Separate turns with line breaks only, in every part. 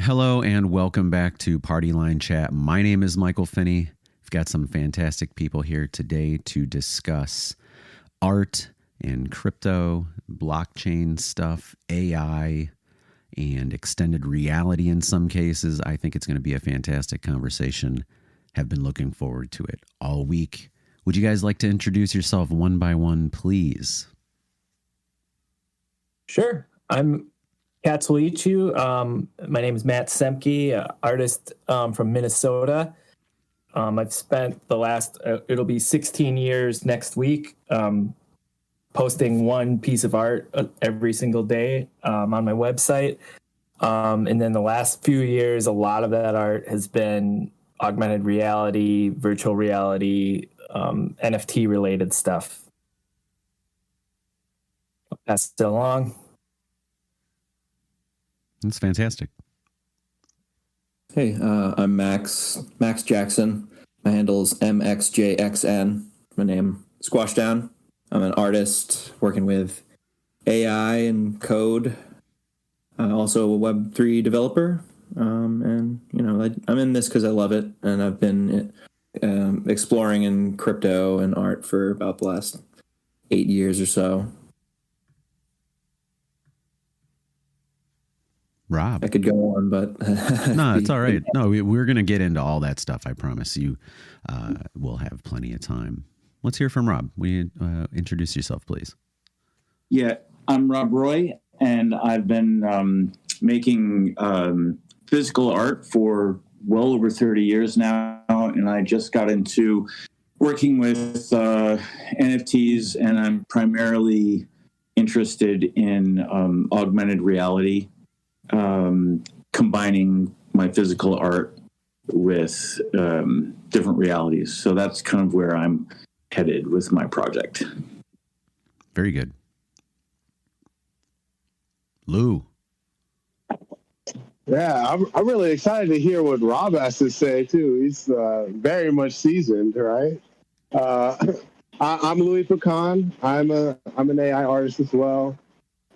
Hello and welcome back to Partyline Chat. My name is Michael Finney. We've got some fantastic people here today to discuss art and crypto, blockchain stuff, AI, and extended reality in some cases. I think it's going to be a fantastic conversation. Have been looking forward to it all week. Would you guys like to introduce yourself one by one, please?
Sure. I'm Katsuichu. My name is Matt Semke, artist from Minnesota. I've spent the last, it'll be 16 years next week, posting one piece of art every single day on my website. And then the last few years, a lot of that art has been augmented reality, virtual reality, NFT related stuff. I'll pass it along.
That's fantastic.
Hey, I'm Max Jackson. My handle is MXJXN. My name Squash Down. I'm an artist working with AI and code. Also a Web3 developer. And, you know, I'm in this because I love it. And I've been exploring in crypto and art for about the last 8 years or so.
Rob.
I could go on, but...
No, it's all right. No, we're going to get into all that stuff. I promise you we'll have plenty of time. Let's hear from Rob. Will you introduce yourself, please?
Yeah, I'm Rob Roy, and I've been making physical art for well over 30 years now, and I just got into working with NFTs, and I'm primarily interested in augmented reality. Combining my physical art with different realities. So that's kind of where I'm headed with my project.
Very good. Lou.
Yeah, I'm really excited to hear what Rob has to say, too. He's very much seasoned, right? I'm Louie Pecan. I'm an AI artist as well.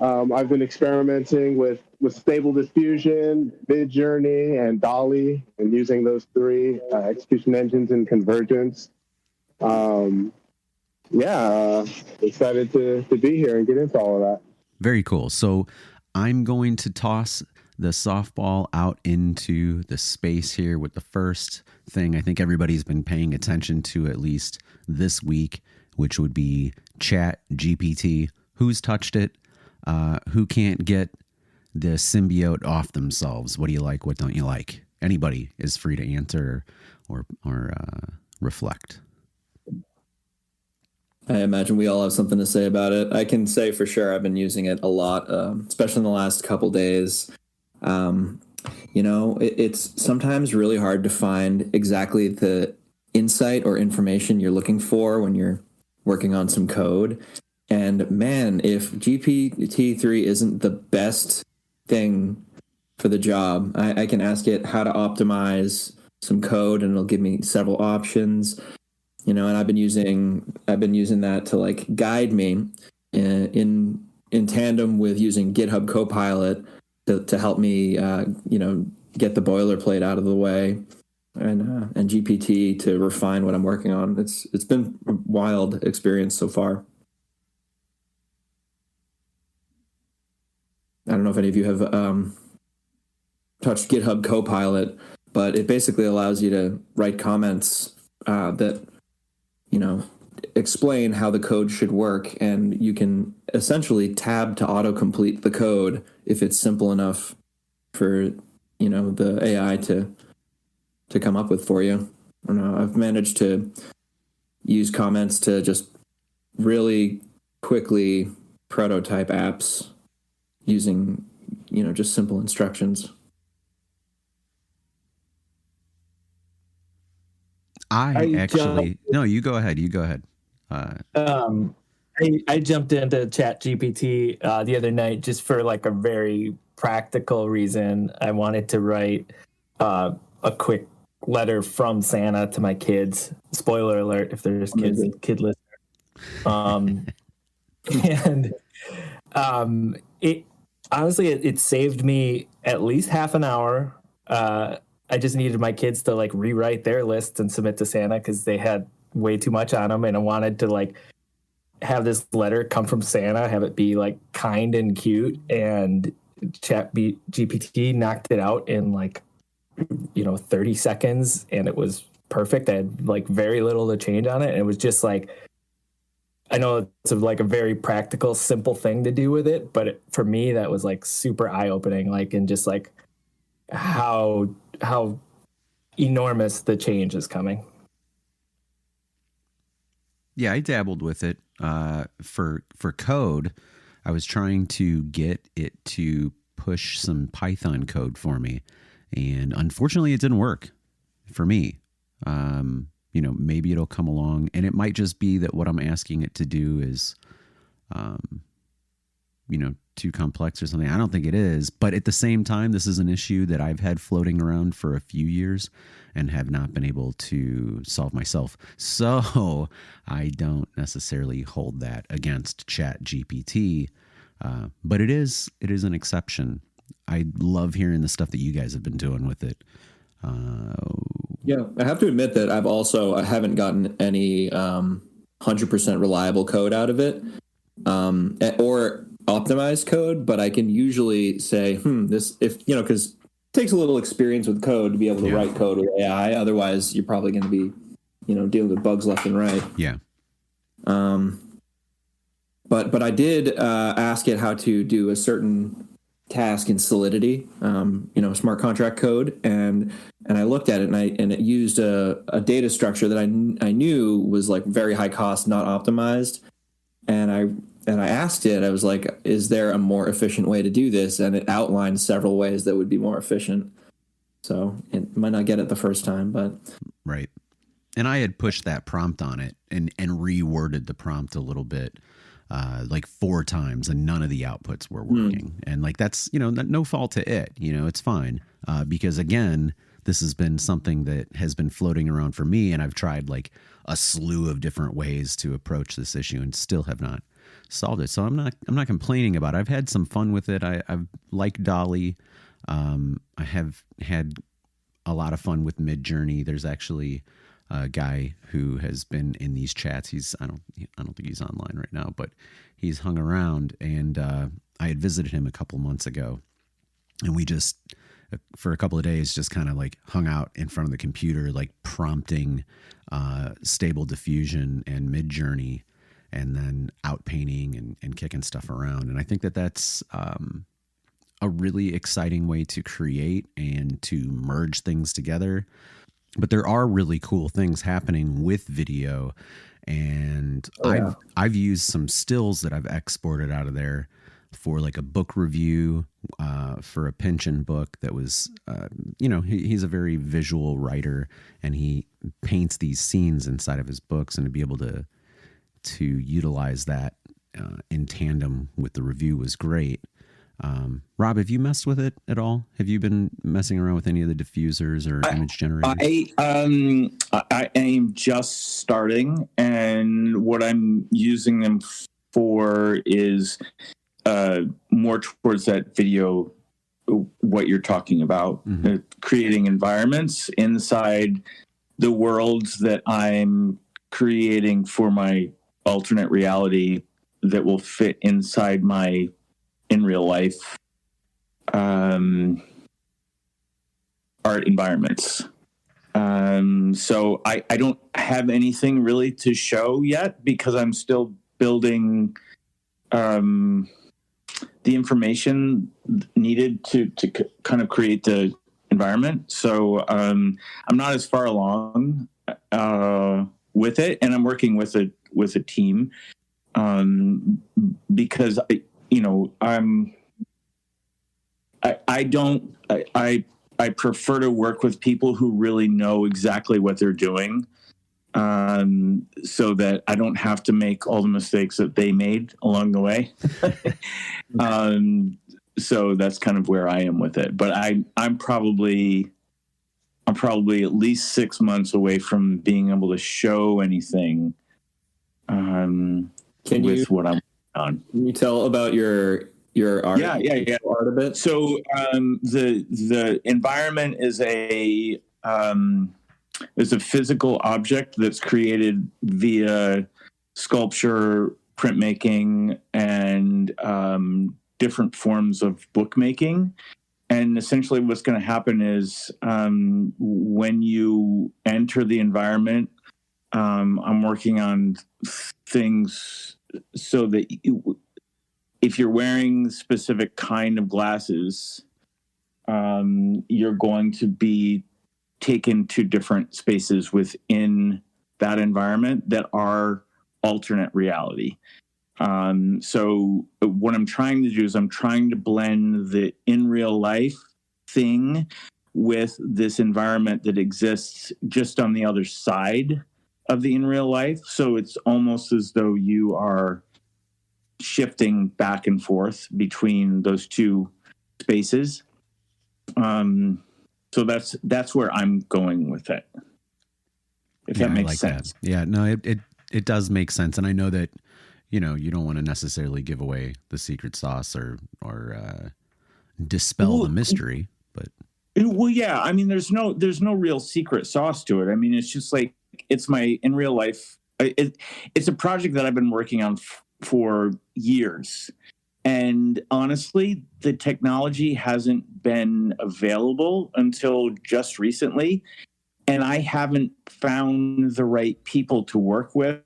I've been experimenting with Stable Diffusion, Midjourney, and DALL-E, and using those three execution engines in convergence. Excited to be here and get into all of that.
Very cool. So I'm going to toss the softball out into the space here with the first thing I think everybody's been paying attention to at least this week, which would be Chat GPT. Who's touched it? Who can't get the symbiote off themselves? What do you like? What don't you like? Anybody is free to answer or reflect.
I imagine we all have something to say about it. I can say for sure I've been using it a lot, especially in the last couple days. It's sometimes really hard to find exactly the insight or information you're looking for when you're working on some code. And man, if GPT-3 isn't the best thing for the job, I can ask it how to optimize some code and it'll give me several options, and I've been using that to like guide me in tandem with using GitHub Copilot to help me, get the boilerplate out of the way and GPT to refine what I'm working on. It's been a wild experience so far. I don't know if any of you have touched GitHub Copilot, but it basically allows you to write comments that, explain how the code should work. And you can essentially tab to autocomplete the code if it's simple enough for, the AI to come up with for you. I don't know. I've managed to use comments to just really quickly prototype apps using, just simple instructions.
No, you go ahead.
I jumped into Chat GPT the other night just for like a very practical reason. I wanted to write a quick letter from Santa to my kids. Spoiler alert if there's kid listeners. honestly, it saved me at least half an hour. I just needed my kids to like rewrite their lists and submit to Santa because they had way too much on them, and I wanted to like have this letter come from Santa, have it be like kind and cute, and GPT knocked it out in like 30 seconds, and it was perfect. I had like very little to change on it, and it was just like, I know it's like a very practical, simple thing to do with it, but for me that was like super eye-opening, like, and just like how enormous the change is coming.
Yeah, I dabbled with it for code. I was trying to get it to push some Python code for me, and unfortunately it didn't work for me. Maybe it'll come along, and it might just be that what I'm asking it to do is too complex or something. I don't think it is, but at the same time, this is an issue that I've had floating around for a few years and have not been able to solve myself. So I don't necessarily hold that against Chat GPT, but it is an exception. I love hearing the stuff that you guys have been doing with it.
Yeah, I have to admit that I haven't gotten any 100% reliable code out of it, or optimized code, but I can usually say, because it takes a little experience with code to be able to write code with AI. Otherwise, you're probably going to be, dealing with bugs left and right.
Yeah.
But I did ask it how to do a certain task in Solidity, smart contract code, and I looked at it and it used a data structure that I knew was like very high cost, not optimized, and I asked it, I was like, is there a more efficient way to do this? And it outlined several ways that would be more efficient. So it might not get it the first time, but.
Right. And I had pushed that prompt on it and reworded the prompt a little bit, like 4 times, and none of the outputs were working. And like, that's, no fault to it, it's fine. Because again, this has been something that has been floating around for me, and I've tried like a slew of different ways to approach this issue and still have not solved it. So I'm not complaining about it. I've had some fun with it. I've liked Dolly. I have had a lot of fun with Midjourney. There's actually a guy who has been in these chats. I don't think he's online right now, but he's hung around, and I had visited him a couple months ago, and we just for a couple of days just kind of like hung out in front of the computer, like prompting Stable Diffusion and Midjourney, and then out painting and kicking stuff around. And I think that's a really exciting way to create and to merge things together. But there are really cool things happening with video. And I've used some stills that I've exported out of there for like a book review, for a Pynchon book that was, he's a very visual writer, and he paints these scenes inside of his books, and to be able to utilize that in tandem with the review was great. Rob, have you messed with it at all? Have you been messing around with any of the diffusers or image generators?
I am just starting, and what I'm using them for is more towards that video, what you're talking about, creating environments inside the worlds that I'm creating for my alternate reality that will fit inside my in real life art environments. So I don't have anything really to show yet, because I'm still building the information needed to kind of create the environment. So I'm not as far along with it, and I'm working with a team because I prefer to work with people who really know exactly what they're doing, so that I don't have to make all the mistakes that they made along the way. So that's kind of where I am with it. But I'm probably at least 6 months away from being able to show anything with what I'm on.
Can you tell about your your art?
Yeah.
Art a bit.
So the environment is a physical object that's created via sculpture, printmaking, and different forms of bookmaking. And essentially what's going to happen is when you enter the environment, I'm working on things so that if you're wearing specific kind of glasses, you're going to be taken to different spaces within that environment that are alternate reality. So what I'm trying to do is I'm trying to blend the in real life thing with this environment that exists just on the other side of the in real life. So it's almost as though you are shifting back and forth between those two spaces. So that's where I'm going with it. If that makes sense.
That. Yeah, no, it does make sense. And I know that, you don't want to necessarily give away the secret sauce or dispel the mystery, but.
Well, yeah, I mean, there's no real secret sauce to it. I mean, it's just like, it's my in real life. It's a project that I've been working on for years. And honestly, the technology hasn't been available until just recently. And I haven't found the right people to work with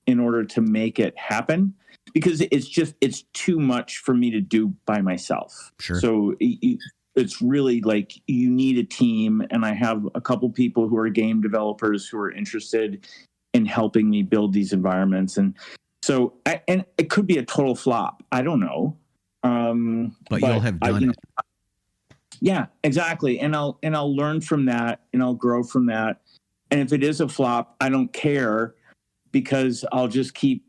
in order to make it happen, because it's too much for me to do by myself.
Sure.
So it's really like you need a team. And I have a couple people who are game developers who are interested in helping me build these environments. And so, and it could be a total flop. I don't know.
But you'll have done it.
Yeah, exactly. And I'll learn from that, and I'll grow from that. And if it is a flop, I don't care, because I'll keep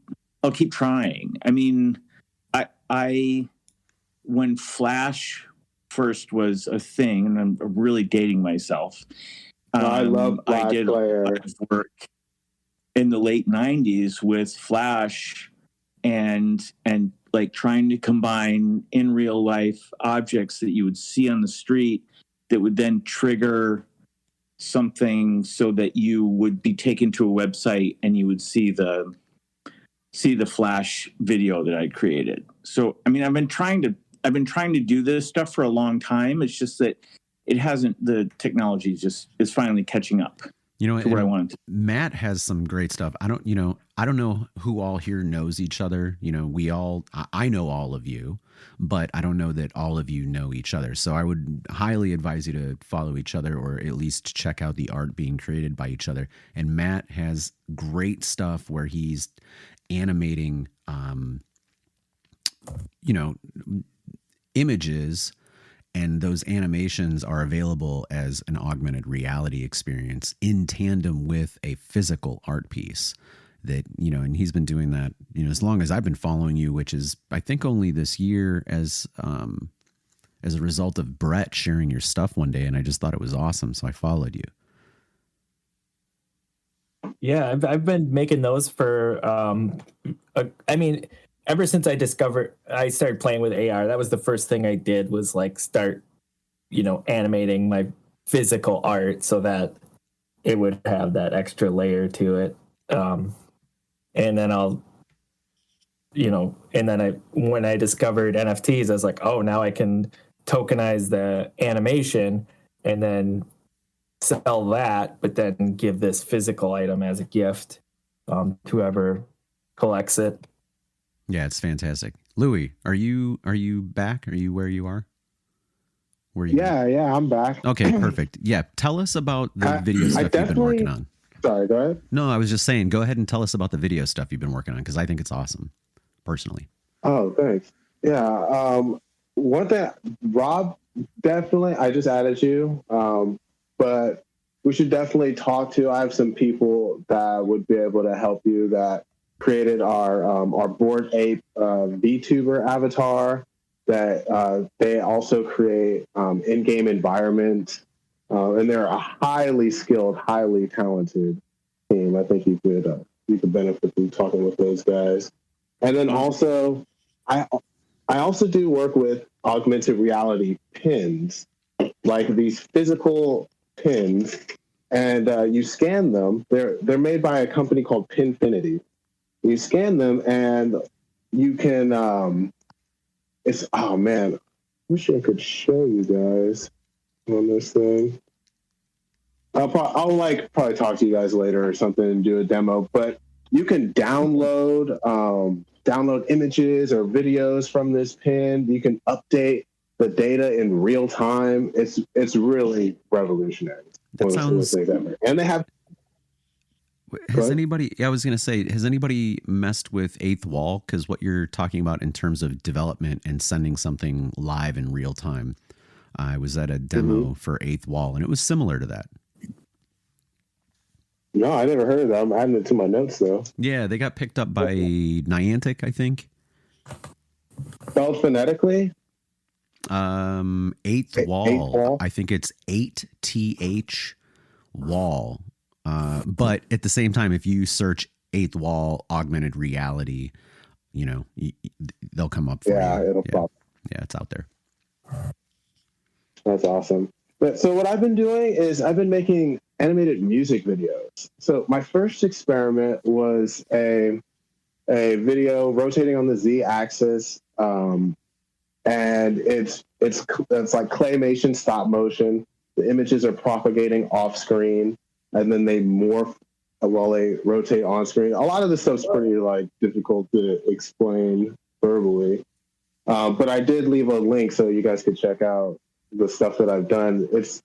trying. I mean, I when Flash first was a thing, and I'm really dating myself.
I love Flash.
I did a lot of work in the late 90s with Flash and like trying to combine in real life objects that you would see on the street that would then trigger something so that you would be taken to a website and you would see the Flash video that I created. So, I mean, I've been trying to do this stuff for a long time. It's just that the technology is finally catching up. To where I wanted to.
Matt has some great stuff. I don't know who all here knows each other. I know all of you, but I don't know that all of you know each other. So I would highly advise you to follow each other, or at least check out the art being created by each other. And Matt has great stuff where he's animating, images. And those animations are available as an augmented reality experience in tandem with a physical art piece that, and he's been doing that, as long as I've been following you, which is, I think, only this year as a result of Brett sharing your stuff one day. And I just thought it was awesome. So I followed you.
Yeah, I've been making those for, ever since I started playing with AR. That was the first thing I did, was like start, animating my physical art so that it would have that extra layer to it. And then when I discovered NFTs, I was like, oh, now I can tokenize the animation and then sell that, but then give this physical item as a gift to whoever collects it.
Yeah, it's fantastic. Louie, are you back? Are you where you are?
Yeah, I'm back.
Okay, perfect. Yeah, tell us about the video stuff you've been working on.
Sorry, go ahead.
No, I was just saying, go ahead and tell us about the video stuff you've been working on, because I think it's awesome, personally.
Oh, thanks. Yeah, one thing, Rob, definitely, I just added you, but we should definitely talk to. I have some people that would be able to help you that created our Bored Ape VTuber avatar. That they also create in-game environments, and they're a highly skilled, highly talented team. I think you could benefit from talking with those guys. And then also, I also do work with augmented reality pins, like these physical pins, and you scan them. They're made by a company called Pinfinity. You scan them, and you can. It's oh man, wish I could show you guys on this thing. I'll probably talk to you guys later or something and do a demo. But you can download images or videos from this pin. You can update the data in real time. It's really revolutionary.
That sounds.
And they have.
Has anybody? Yeah, I was going to say, has anybody messed with Eighth Wall? Because what you're talking about in terms of development and sending something live in real time, I was at a demo for Eighth Wall, and it was similar to that.
No, I never heard of that. I'm adding it to my notes, though.
Yeah, they got picked up by Niantic, I think.
Spelled phonetically?
Eighth Wall. I think it's 8th Wall. But at the same time, if you search Eighth Wall augmented reality, they'll come up for you.
It'll pop.
Yeah, it's out there.
That's awesome. So what I've been doing is I've been making animated music videos. So my first experiment was a video rotating on the Z-axis, and it's like claymation stop motion. The images are propagating off screen, and then they morph while they rotate on screen. A lot of this stuff's pretty difficult to explain verbally, but I did leave a link so you guys could check out the stuff that I've done. It's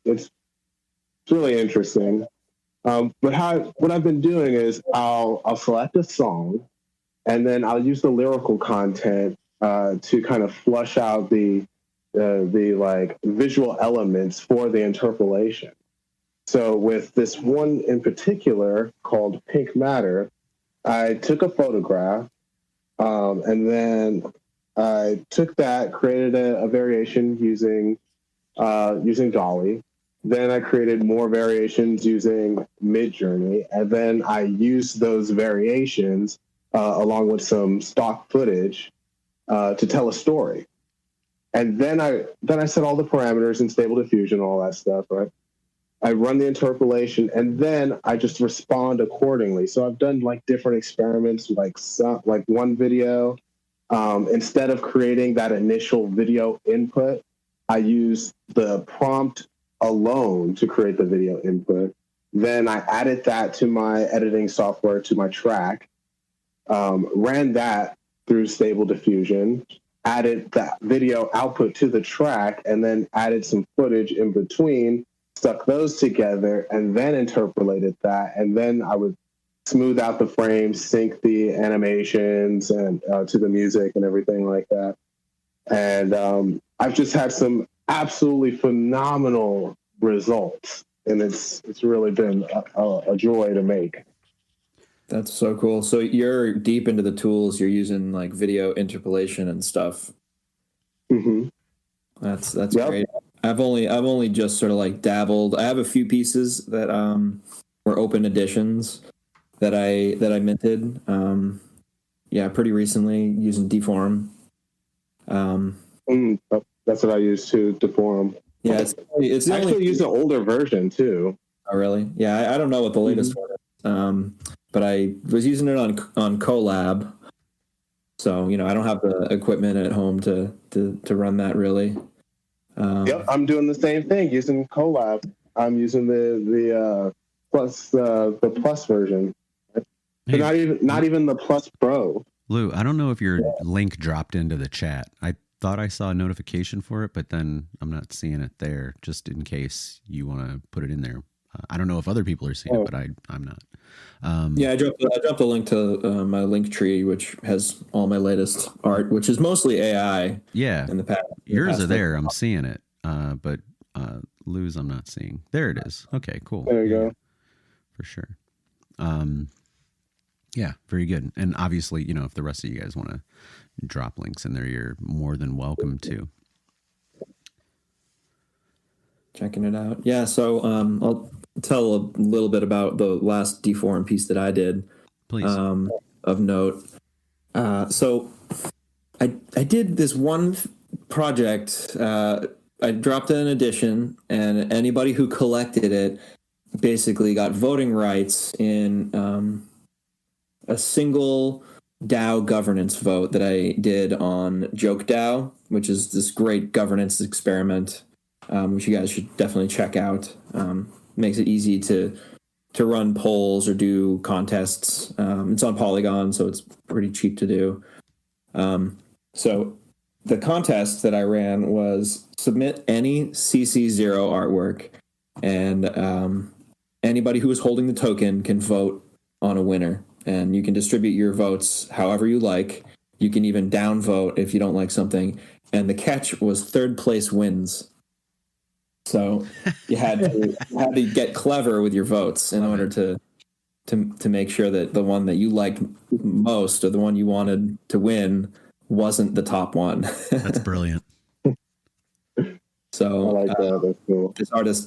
really interesting. But what I've been doing is I'll select a song, and then I'll use the lyrical content to kind of flush out the visual elements for the interpolation. So with this one in particular called Pink Matter, I took a photograph, and then I took that, created a variation using Dolly. Then I created more variations using Midjourney, and then I used those variations along with some stock footage to tell a story. And then I set all the parameters in Stable Diffusion, all that stuff, right? I run the interpolation, and then I just respond accordingly. So I've done different experiments, like one video. Instead of creating that initial video input, I use the prompt alone to create the video input. Then I added that to my editing software, to my track, ran that through Stable Diffusion, added that video output to the track, and then added some footage in between, stuck those together, and then interpolated that. And then I would smooth out the frames, sync the animations and to the music and everything like that. And I've just had some absolutely phenomenal results, and it's really been a joy to make.
That's so cool. So you're deep into the tools. You're using video interpolation and stuff.
Mm-hmm.
That's great. I've only just sort of dabbled. I have a few pieces that were open editions that I minted. Pretty recently using Deform.
That's what I use to Deform.
Yeah, it's
I actually use the older version too.
Oh, really? Yeah, I don't know what the latest one is, but I was using it on Colab. So I don't have the equipment at home to run that really.
Yep, I'm doing the same thing using Colab. I'm using the plus version, but not even the Plus Pro.
Lou, I don't know if your link dropped into the chat. I thought I saw a notification for it, but then I'm not seeing it there, just in case you want to put it in there. I don't know if other people are seeing it, but I'm not.
I dropped a link to my link tree, which has all my latest art, which is mostly AI.
Yeah.
In the past.
Yours are there. I'm seeing it. But Lou's I'm not seeing. There it is. Okay, cool.
There you go.
For sure. Yeah, very good. And obviously, if the rest of you guys want to drop links in there, you're more than welcome to.
Checking it out. Yeah, so I'll tell a little bit about the last Deform piece that I did.
Please.
Of note. So I did this one project. I dropped in an edition, and anybody who collected it basically got voting rights in a single DAO governance vote that I did on Joke DAO, which is this great governance experiment, which you guys should definitely check out. Makes it easy to run polls or do contests. It's on Polygon, so it's pretty cheap to do. So the contest that I ran was submit any CC0 artwork, and anybody who is holding the token can vote on a winner. And you can distribute your votes however you like. You can even downvote if you don't like something. And the catch was third place wins. So you had to get clever with your votes in order to make sure that the one that you liked most, or the one you wanted to win, wasn't the top one.
That's brilliant.
So
I like that. That's cool.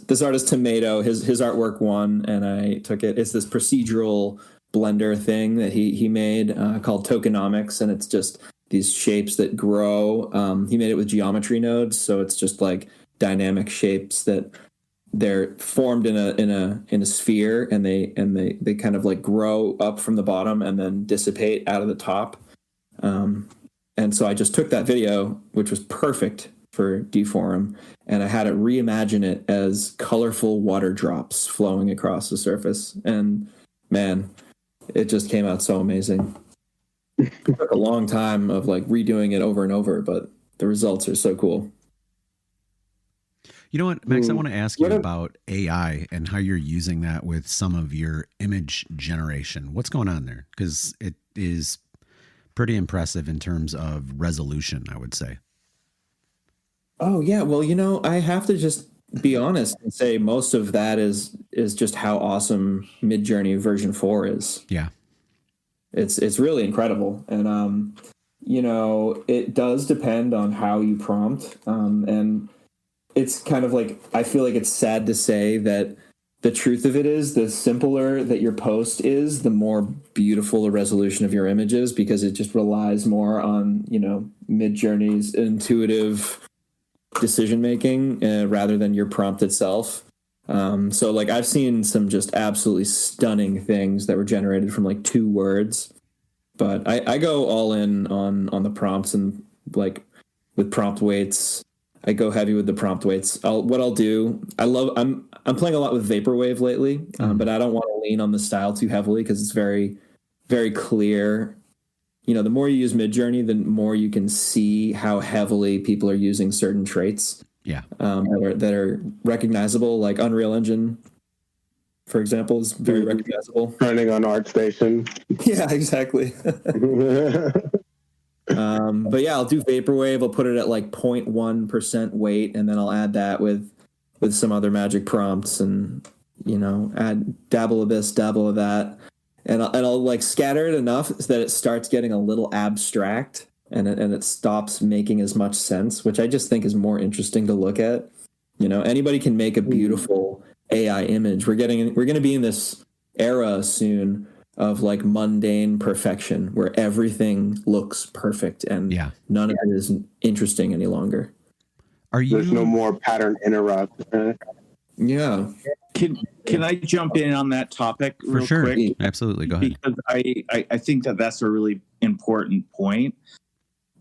This artist Tomato, his artwork won, and I took it. It's this procedural Blender thing that he made called tokenomics, and it's just these shapes that grow. He made it with geometry nodes, so it's just like dynamic shapes that they're formed in a sphere, and they kind of like grow up from the bottom and then dissipate out of the top. And so I just took that video, which was perfect for Deforum, and I had it reimagine it as colorful water drops flowing across the surface. And man, it just came out so amazing. It took a long time of like redoing it over and over, but the results are so cool.
You know what, Max, I want to ask you about AI and how you're using that with some of your image generation. What's going on there? Because it is pretty impressive in terms of resolution, I would say.
Oh, yeah. Well, I have to just be honest and say most of that is just how awesome Midjourney version 4 is.
Yeah.
It's really incredible. And, it does depend on how you prompt. And it's kind of like, I feel like it's sad to say that the truth of it is the simpler that your post is, the more beautiful the resolution of your images, because it just relies more on, Midjourney's intuitive decision making rather than your prompt itself. So like I've seen some just absolutely stunning things that were generated from like 2 words, but I go all in on the prompts, and like with prompt weights, I go heavy with the prompt weights. I'm playing a lot with Vaporwave lately, but I don't want to lean on the style too heavily because it's very, very clear. The more you use Midjourney, the more you can see how heavily people are using certain traits.
Yeah.
That are recognizable, like Unreal Engine, for example, is very recognizable.
Running on ArtStation.
Yeah, exactly. But yeah, I'll do Vaporwave. I'll put it at like 0.1% weight, and then I'll add that with some other magic prompts, and add dabble of this, dabble of that, and I'll like scatter it enough so that it starts getting a little abstract, and it stops making as much sense, which I just think is more interesting to look at. Anybody can make a beautiful AI image. We're going to be in this era soon of like mundane perfection where everything looks perfect and none of it is interesting any longer.
There's no more pattern interrupt.
Yeah.
Can I jump in on that topic real quick?
Absolutely. Go ahead.
Because I think that's a really important point.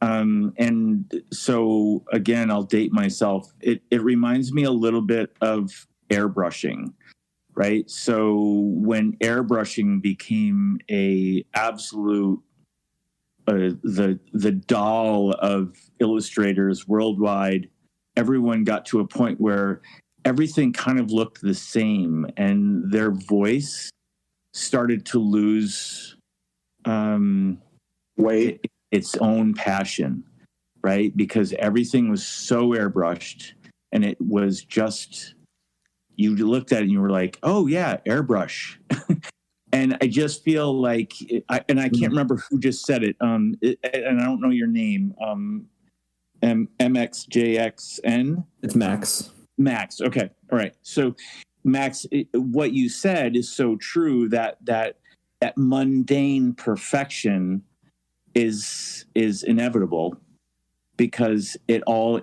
And so again, I'll date myself. It reminds me a little bit of airbrushing. Right. So when airbrushing became a absolute the doll of illustrators worldwide, everyone got to a point where everything kind of looked the same, and their voice started to lose its own passion. Right. Because everything was so airbrushed, and it was just, you looked at it and you were like, oh yeah, airbrush. And I just feel like, I can't remember who just said it. And I don't know your name. MXJXN?
It's Max.
Max. Okay. All right. So Max, what you said is so true, that mundane perfection is inevitable. because it's all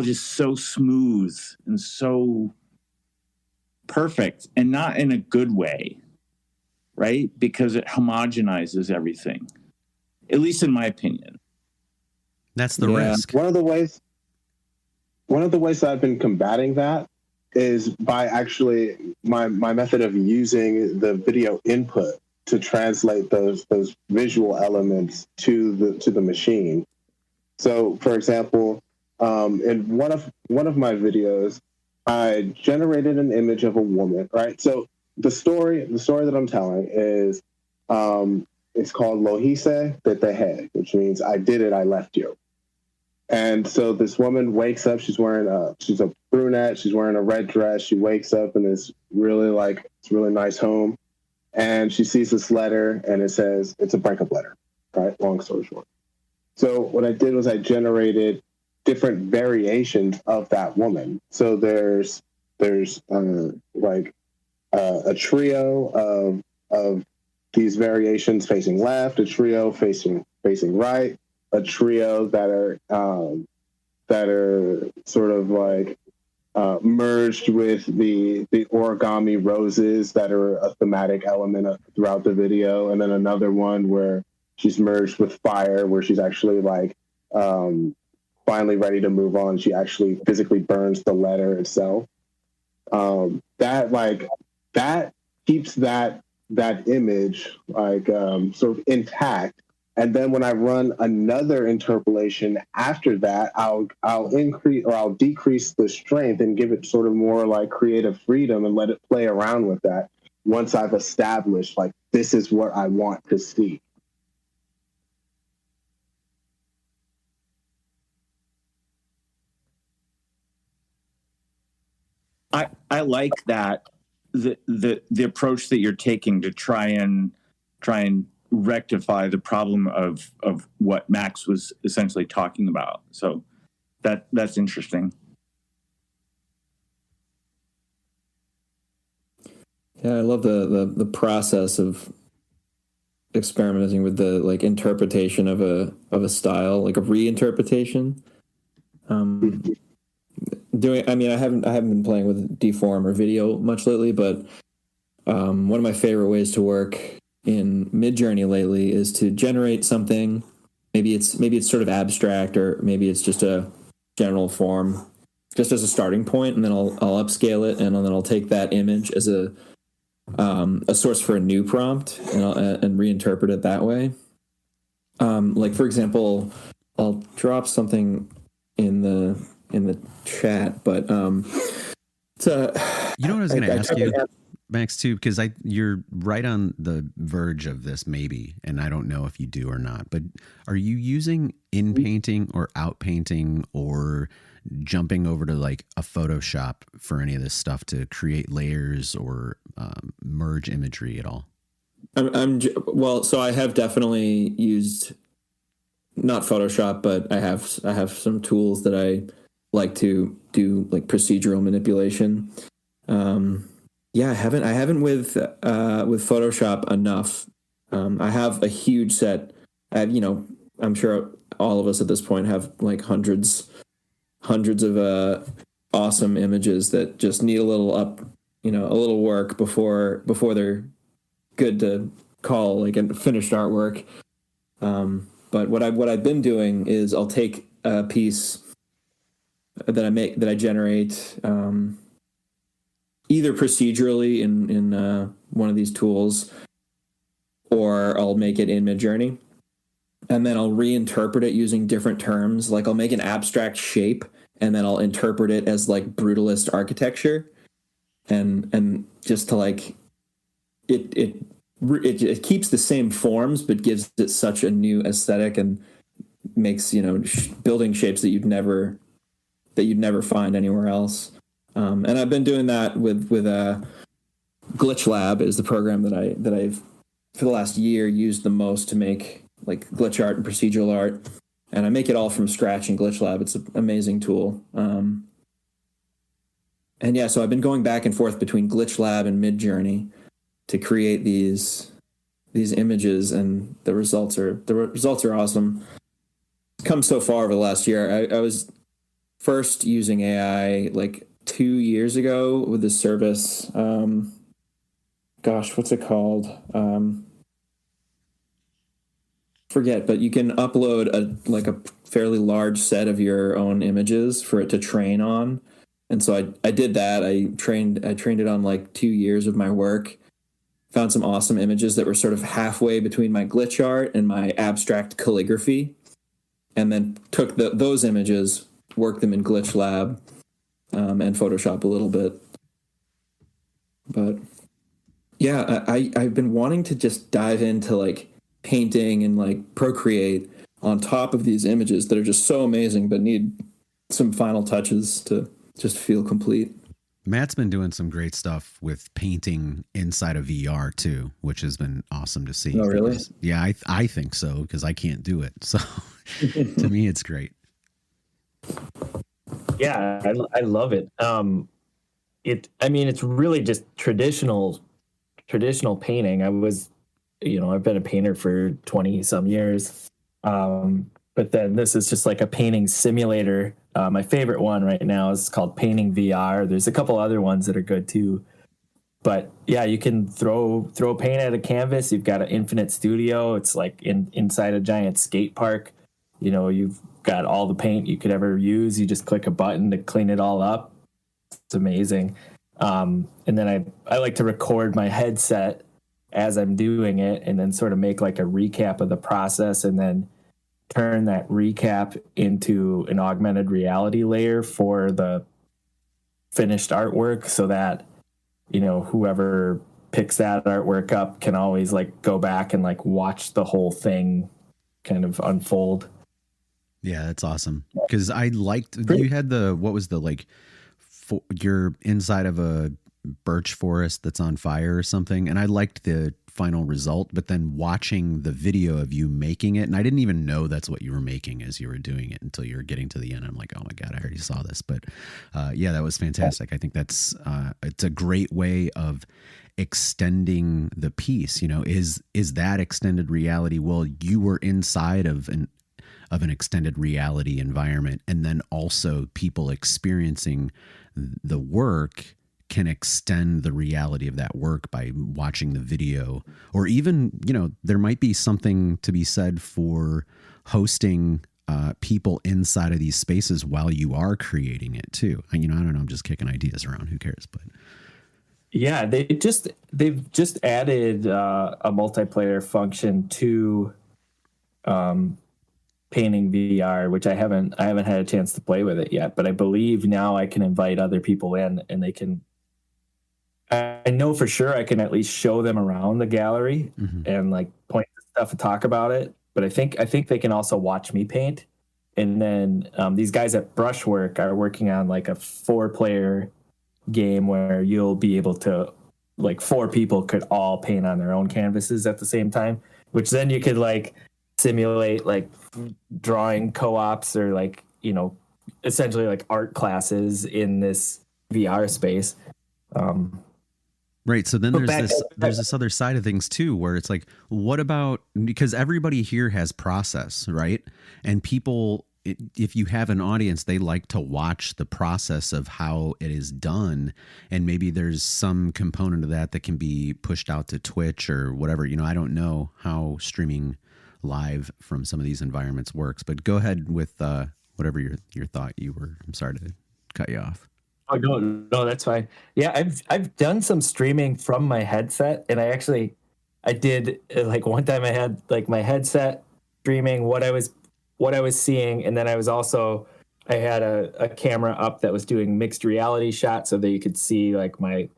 just so smooth and so perfect, and not in a good way, right? Because it homogenizes everything, at least in my opinion.
That's the risk.
One of the ways that I've been combating that is by actually my method of using the video input to translate those visual elements to the machine. So, for example, in one of my videos, I generated an image of a woman. Right. So the story that I'm telling is it's called Lohise Betehe, which means I did it, I left you. And so this woman wakes up. She's a brunette. She's wearing a red dress. She wakes up in this really nice home, and she sees this letter, and it says it's a breakup letter. Right. Long story short. So what I did was I generated different variations of that woman. So there's a trio of these variations facing left, a trio facing right, a trio that are sort of like merged with the origami roses that are a thematic element throughout the video, and then another one where she's merged with fire, where she's actually like finally ready to move on. She actually physically burns the letter itself. That keeps that image like sort of intact. And then when I run another interpolation after that, I'll increase or I'll decrease the strength and give it sort of more like creative freedom and let it play around with that once I've established like this is what I want to see.
I like that the approach that you're taking to try and rectify the problem of what Max was essentially talking about. So that's interesting.
Yeah, I love the process of experimenting with the like interpretation of a style, like a reinterpretation. I haven't been playing with deform or video much lately, but one of my favorite ways to work in Midjourney lately is to generate something. Maybe it's sort of abstract, or maybe it's just a general form, just as a starting point, and then I'll upscale it, and then I'll take that image as a source for a new prompt, and reinterpret it that way. Like for example, I'll drop something in the chat, but
you know what I was going to ask you, Max, too, because you're right on the verge of this, maybe, and I don't know if you do or not, but are you using in painting or out painting or jumping over to like a Photoshop for any of this stuff to create layers or merge imagery at all?
So I have definitely used not Photoshop, but I have some tools that I like to do, like procedural manipulation. I haven't with Photoshop enough. I have a huge set. I'm sure all of us at this point have like hundreds of awesome images that just need a little work before they're good to call like a finished artwork. But what I've been doing is I'll take a piece that I generate either procedurally in one of these tools, or I'll make it in Midjourney, and then I'll reinterpret it using different terms. Like I'll make an abstract shape, and then I'll interpret it as like brutalist architecture, and just to like it keeps the same forms but gives it such a new aesthetic and makes building shapes that you'd never find anywhere else. And I've been doing that with Glitch Lab is the program that I've for the last year used the most to make like glitch art and procedural art, and I make it all from scratch in Glitch Lab. It's an amazing tool. So I've been going back and forth between Glitch Lab and Midjourney to create these images, and the results are awesome. come so far over the last year. I was first using AI like 2 years ago with this service. Gosh, what's it called? Forget, but you can upload a fairly large set of your own images for it to train on. And so I did that. I trained it on like 2 years of my work. Found some awesome images that were sort of halfway between my glitch art and my abstract calligraphy, and then took those images, worked them in Glitch Lab, and Photoshop a little bit. But yeah, I've been wanting to just dive into like painting and like Procreate on top of these images that are just so amazing, but need some final touches to just feel complete.
Matt's been doing some great stuff with painting inside of VR too, which has been awesome to see.
Oh, really?
Yeah, I think so, because I can't do it. So to me, it's great.
Yeah, I love it. It's really just traditional painting. I've been a painter for 20 some years. But then this is just like a painting simulator. My favorite one right now is called Painting VR. There's a couple other ones that are good too. But yeah, you can throw paint at a canvas. You've got an infinite studio. It's like inside a giant skate park. You've got all the paint you could ever use. You just click a button to clean it all up. It's amazing. And then I like to record my headset as I'm doing it, and then sort of make like a recap of the process, and then turn that recap into an augmented reality layer for the finished artwork, so that whoever picks that artwork up can always like go back and like watch the whole thing kind of unfold.
Yeah, that's awesome. Because I liked, you had you're inside of a birch forest that's on fire or something, and I liked the final result, but then watching the video of you making it, and I didn't even know that's what you were making as you were doing it until you were getting to the end. I'm like, oh my God, I already saw this. But yeah, that was fantastic. I think that's it's a great way of extending the piece. Is that extended reality? Well, you were inside of an extended reality environment, and then also people experiencing the work can extend the reality of that work by watching the video. Or even, there might be something to be said for hosting people inside of these spaces while you are creating it too. I don't know, I'm just kicking ideas around, who cares? But
yeah, they've just added a multiplayer function to Painting VR, which I haven't had a chance to play with it yet, but I believe now I can invite other people in, and they can, I know for sure I can at least show them around the gallery and like point to stuff and talk about it. But I think they can also watch me paint. And then these guys at Brushwork are working on like a 4-player game where you'll be able to, like 4 people could all paint on their own canvases at the same time, which then you could like simulate like drawing co-ops or like, essentially like art classes in this VR space.
Right. So then there's this other side of things too, where it's like, what about, because everybody here has process, right? And people, if you have an audience, they like to watch the process of how it is done. And maybe there's some component of that can be pushed out to Twitch or whatever. I don't know how streaming live from some of these environments works, but go ahead with whatever your thought you were. I'm sorry to cut you off.
Oh no, that's fine. Yeah, I've done some streaming from my headset, and I did like one time I had like my headset streaming what I was seeing, and then I had a camera up that was doing mixed reality shots so that you could see like my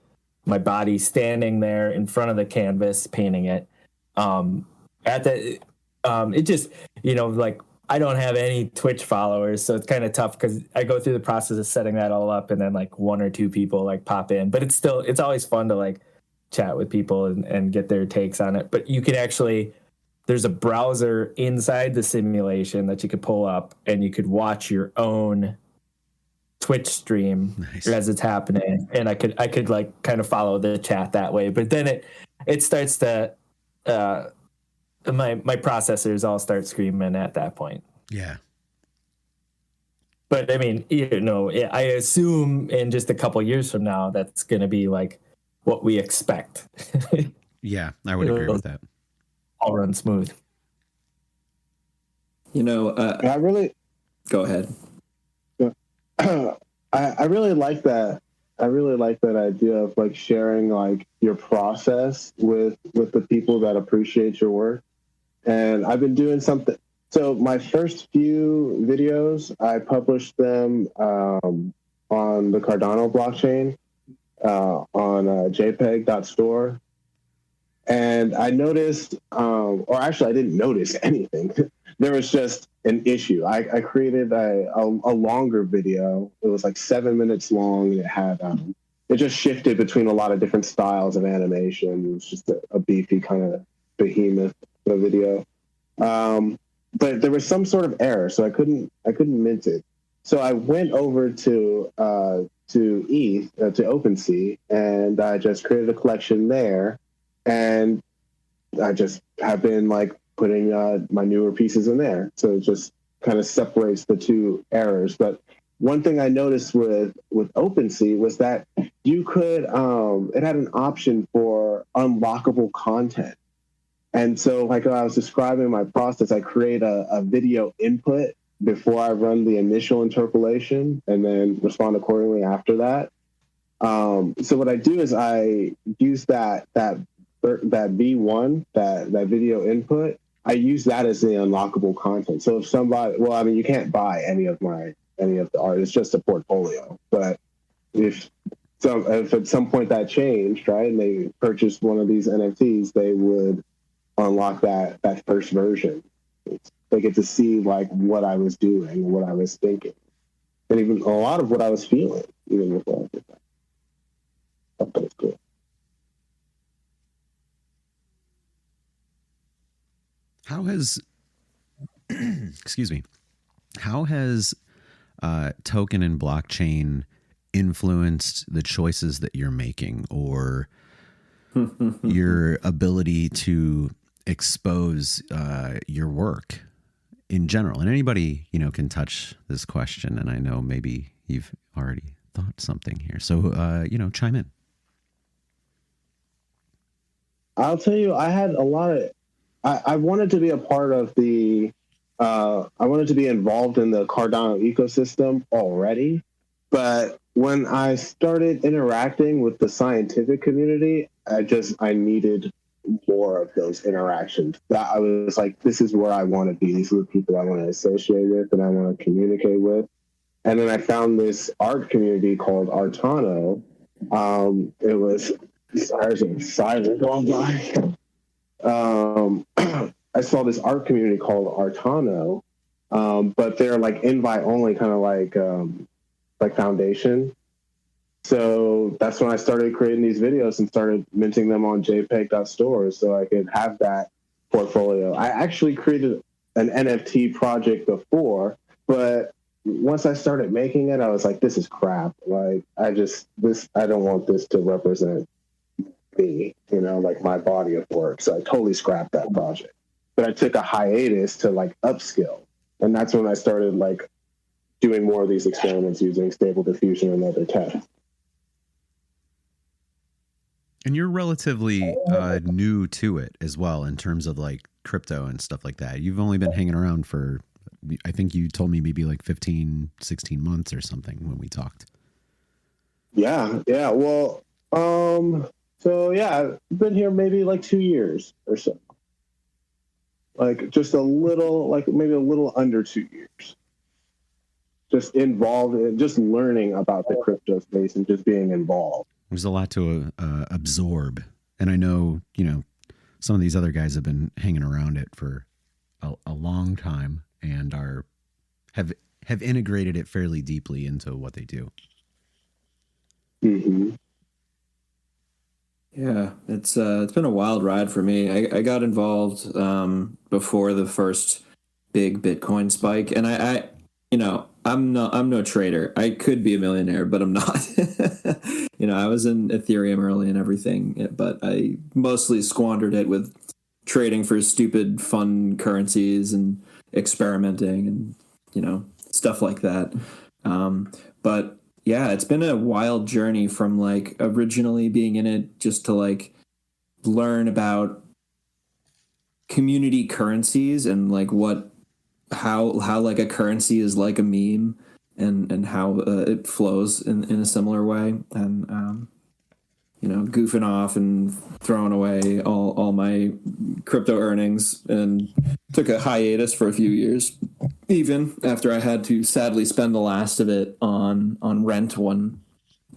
body standing there in front of the canvas painting it. It just, like I don't have any Twitch followers, so it's kind of tough because I go through the process of setting that all up, and then like 1 or 2 people like pop in. But it's always fun to like chat with people and get their takes on it. But you can there's a browser inside the simulation that you could pull up, and you could watch your own Twitch stream as it's happening. And I could like kind of follow the chat that way. But then it starts to my processors all start screaming at that point.
Yeah.
But I mean, I assume in just a couple years from now, that's going to be like what we expect.
Yeah, I would agree with that.
All run smooth.
I
really
go ahead.
I really like that. I really like that idea of like sharing like your process with the people that appreciate your work. And I've been doing something. So my first few videos, I published them on the Cardano blockchain on jpeg.store. And I noticed, or actually I didn't notice anything. There was just an issue. I created a longer video. It was like 7 minutes long. And it had, it just shifted between a lot of different styles of animation. It was just a beefy kind of behemoth of a video. But there was some sort of error, so I couldn't mint it. So I went over to ETH, to OpenSea, and I just created a collection there. And I just have been like putting my newer pieces in there. So it just kind of separates the two errors. But one thing I noticed with OpenSea was that you could, it had an option for unlockable content. And so like when I was describing my process, I create a video input before I run the initial interpolation and then respond accordingly after that. So what I do is I use that V1, that video input, I use that as the unlockable content. So if somebody, well, I mean, you can't buy any of the art. It's just a portfolio. But if at some point that changed, right, and they purchased one of these NFTs, they would unlock that first version. They get to see like what I was doing, what I was thinking, and even a lot of what I was feeling, even before I did that. I thought it was cool.
How has, excuse me, how has token and blockchain influenced the choices that you're making or your ability to expose your work in general? And anybody, can touch this question. And I know maybe you've already thought something here. So, chime in.
I'll tell you, I had a lot of, I wanted to be a part of I wanted to be involved in the Cardano ecosystem already. But when I started interacting with the scientific community, I needed more of those interactions. That I was like, this is where I want to be. These are the people I want to associate with and I want to communicate with. And then I found this art community called Artano. It was, there's a siren going by. I saw this art community called Artano, but they're like invite only, kind of like foundation. So that's when I started creating these videos and started minting them on jpeg.store so I could have that portfolio. I actually created an NFT project before, but once I started making it, I was like, this is crap. Like, I don't want this to represent me, like my body of work. So I totally scrapped that project. But I took a hiatus to like upskill. And that's when I started like doing more of these experiments using Stable Diffusion and other tech.
And you're relatively new to it as well in terms of like crypto and stuff like that. You've only been hanging around for, I think you told me maybe like 15, 16 months or something when we talked. Yeah.
Well, so yeah, I've been here maybe like 2 years or so. Like just a little, like maybe a little under 2 years. Just involved in just learning about the crypto space and just being involved.
There's a lot to absorb. And I know, some of these other guys have been hanging around it for a long time and have integrated it fairly deeply into what they do.
Mm-hmm.
Yeah, it's been a wild ride for me. I got involved before the first big Bitcoin spike, and I'm no trader. I could be a millionaire, but I'm not. I was in Ethereum early and everything, but I mostly squandered it with trading for stupid fun currencies and experimenting and stuff like that. But yeah, it's been a wild journey from like originally being in it just to like learn about community currencies and like how like a currency is like a meme and how it flows in a similar way, and goofing off and throwing away all my crypto earnings, and took a hiatus for a few years, even after I had to sadly spend the last of it on rent one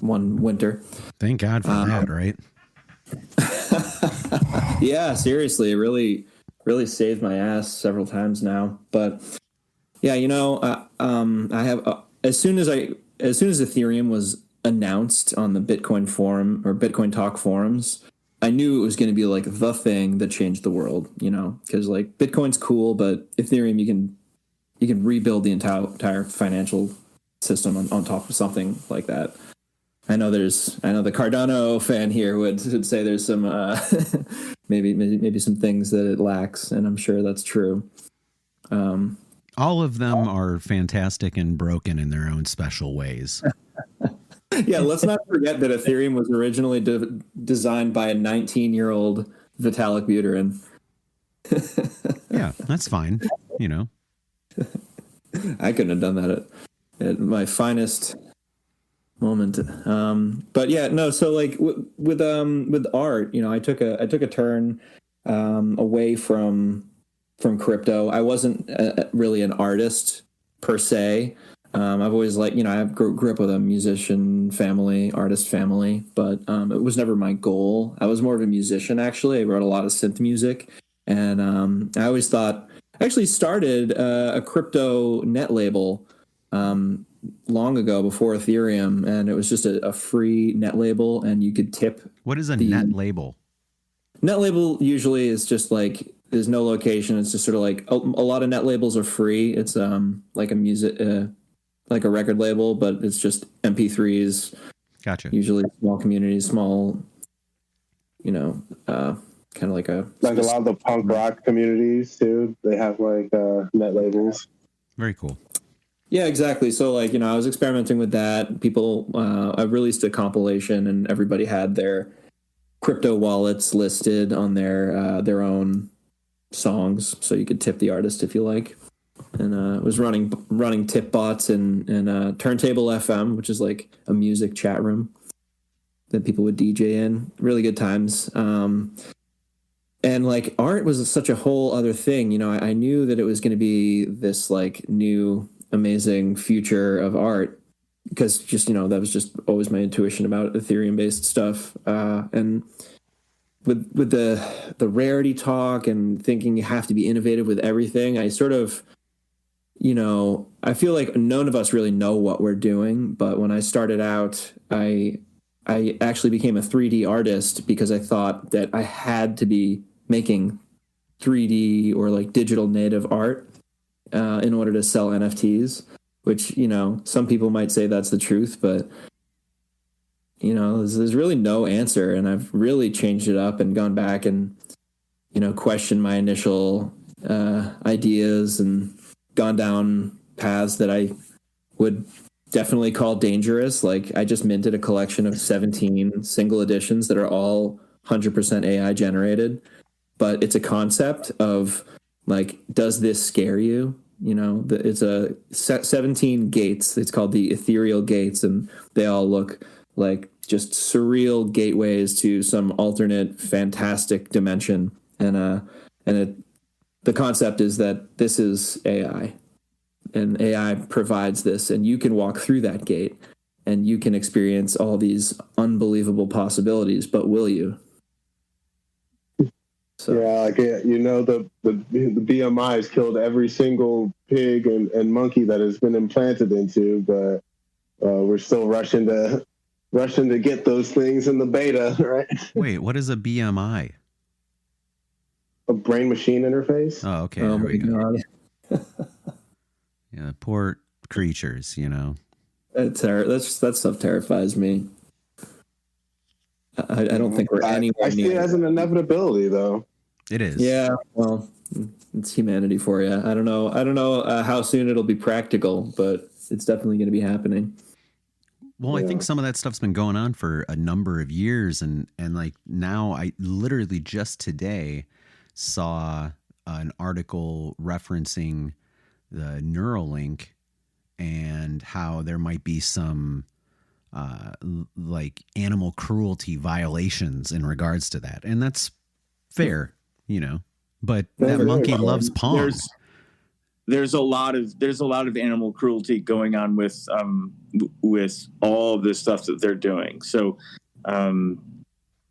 winter.
Thank God for that, right?
Yeah, seriously, it really saved my ass several times now. But yeah, I have as soon as Ethereum was announced on the Bitcoin forum or Bitcoin Talk forums, I knew it was going to be like the thing that changed the world, because like Bitcoin's cool, but Ethereum, you can rebuild the entire financial system on top of something like that. I know the Cardano fan here would say there's some maybe some things that it lacks, and I'm sure that's true.
All of them are fantastic and broken in their own special ways.
Yeah, let's not forget that Ethereum was originally designed by a 19-year-old Vitalik Buterin.
Yeah, that's fine.
I couldn't have done that at my finest moment. But yeah, no. So like with art, I took a turn away from crypto. I wasn't really an artist per se. I've always I grew up with a musician family, artist family, but it was never my goal. I was more of a musician, actually. I wrote a lot of synth music, and I always thought, I actually started a crypto net label long ago before Ethereum, and it was just a free net label, and you could tip.
What is a net label?
Net label usually is just like, there's no location. It's just sort of like a lot of net labels are free. It's like a music, like a record label, but it's just MP3s. Gotcha. Usually small communities, small, kind of like a
lot of the punk rock communities too. They have like net labels.
Very cool.
Yeah, exactly. So like, I was experimenting with that. People, I released a compilation, and everybody had their crypto wallets listed on their own songs, so you could tip the artist if you like. And it was running tip bots and Turntable FM, which is like a music chat room that people would DJ in. Really good times. And like art was such a whole other thing. I knew that it was going to be this like new amazing future of art, because just that was just always my intuition about Ethereum based stuff. And with the rarity talk and thinking you have to be innovative with everything, I sort of, I feel like none of us really know what we're doing. But when I started out, I actually became a 3D artist because I thought that I had to be making 3D or like digital native art in order to sell NFTs, which, some people might say that's the truth, but there's really no answer. And I've really changed it up and gone back and, questioned my initial ideas and gone down paths that I would definitely call dangerous. Like I just minted a collection of 17 single editions that are all 100% AI generated, but it's a concept of like, does this scare you? It's a 17 gates. It's called the ethereal gates, and they all look like just surreal gateways to some alternate fantastic dimension. And the concept is that this is AI, and AI provides this, and you can walk through that gate and you can experience all these unbelievable possibilities, but will you?
So. Yeah, like the BMI has killed every single pig and monkey that has been implanted into, but we're still rushing to get those things in the beta, right?
Wait, what is a BMI?
A brain machine interface.
Oh, okay.
Oh
there
my
we go.
God.
Yeah, poor creatures.
That stuff terrifies me. I don't think we're anywhere
I see it as an inevitability, though.
It is.
Yeah, well, It's humanity for you. I don't know how soon it'll be practical, but it's definitely going to be happening.
Well, I think some of that stuff's been going on for a number of years, and like now, I literally just today saw an article referencing the Neuralink and how there might be some like animal cruelty violations in regards to that, and that's fair, But that monkey loves Pong.
There's a lot of animal cruelty going on with all of the stuff that they're doing. So,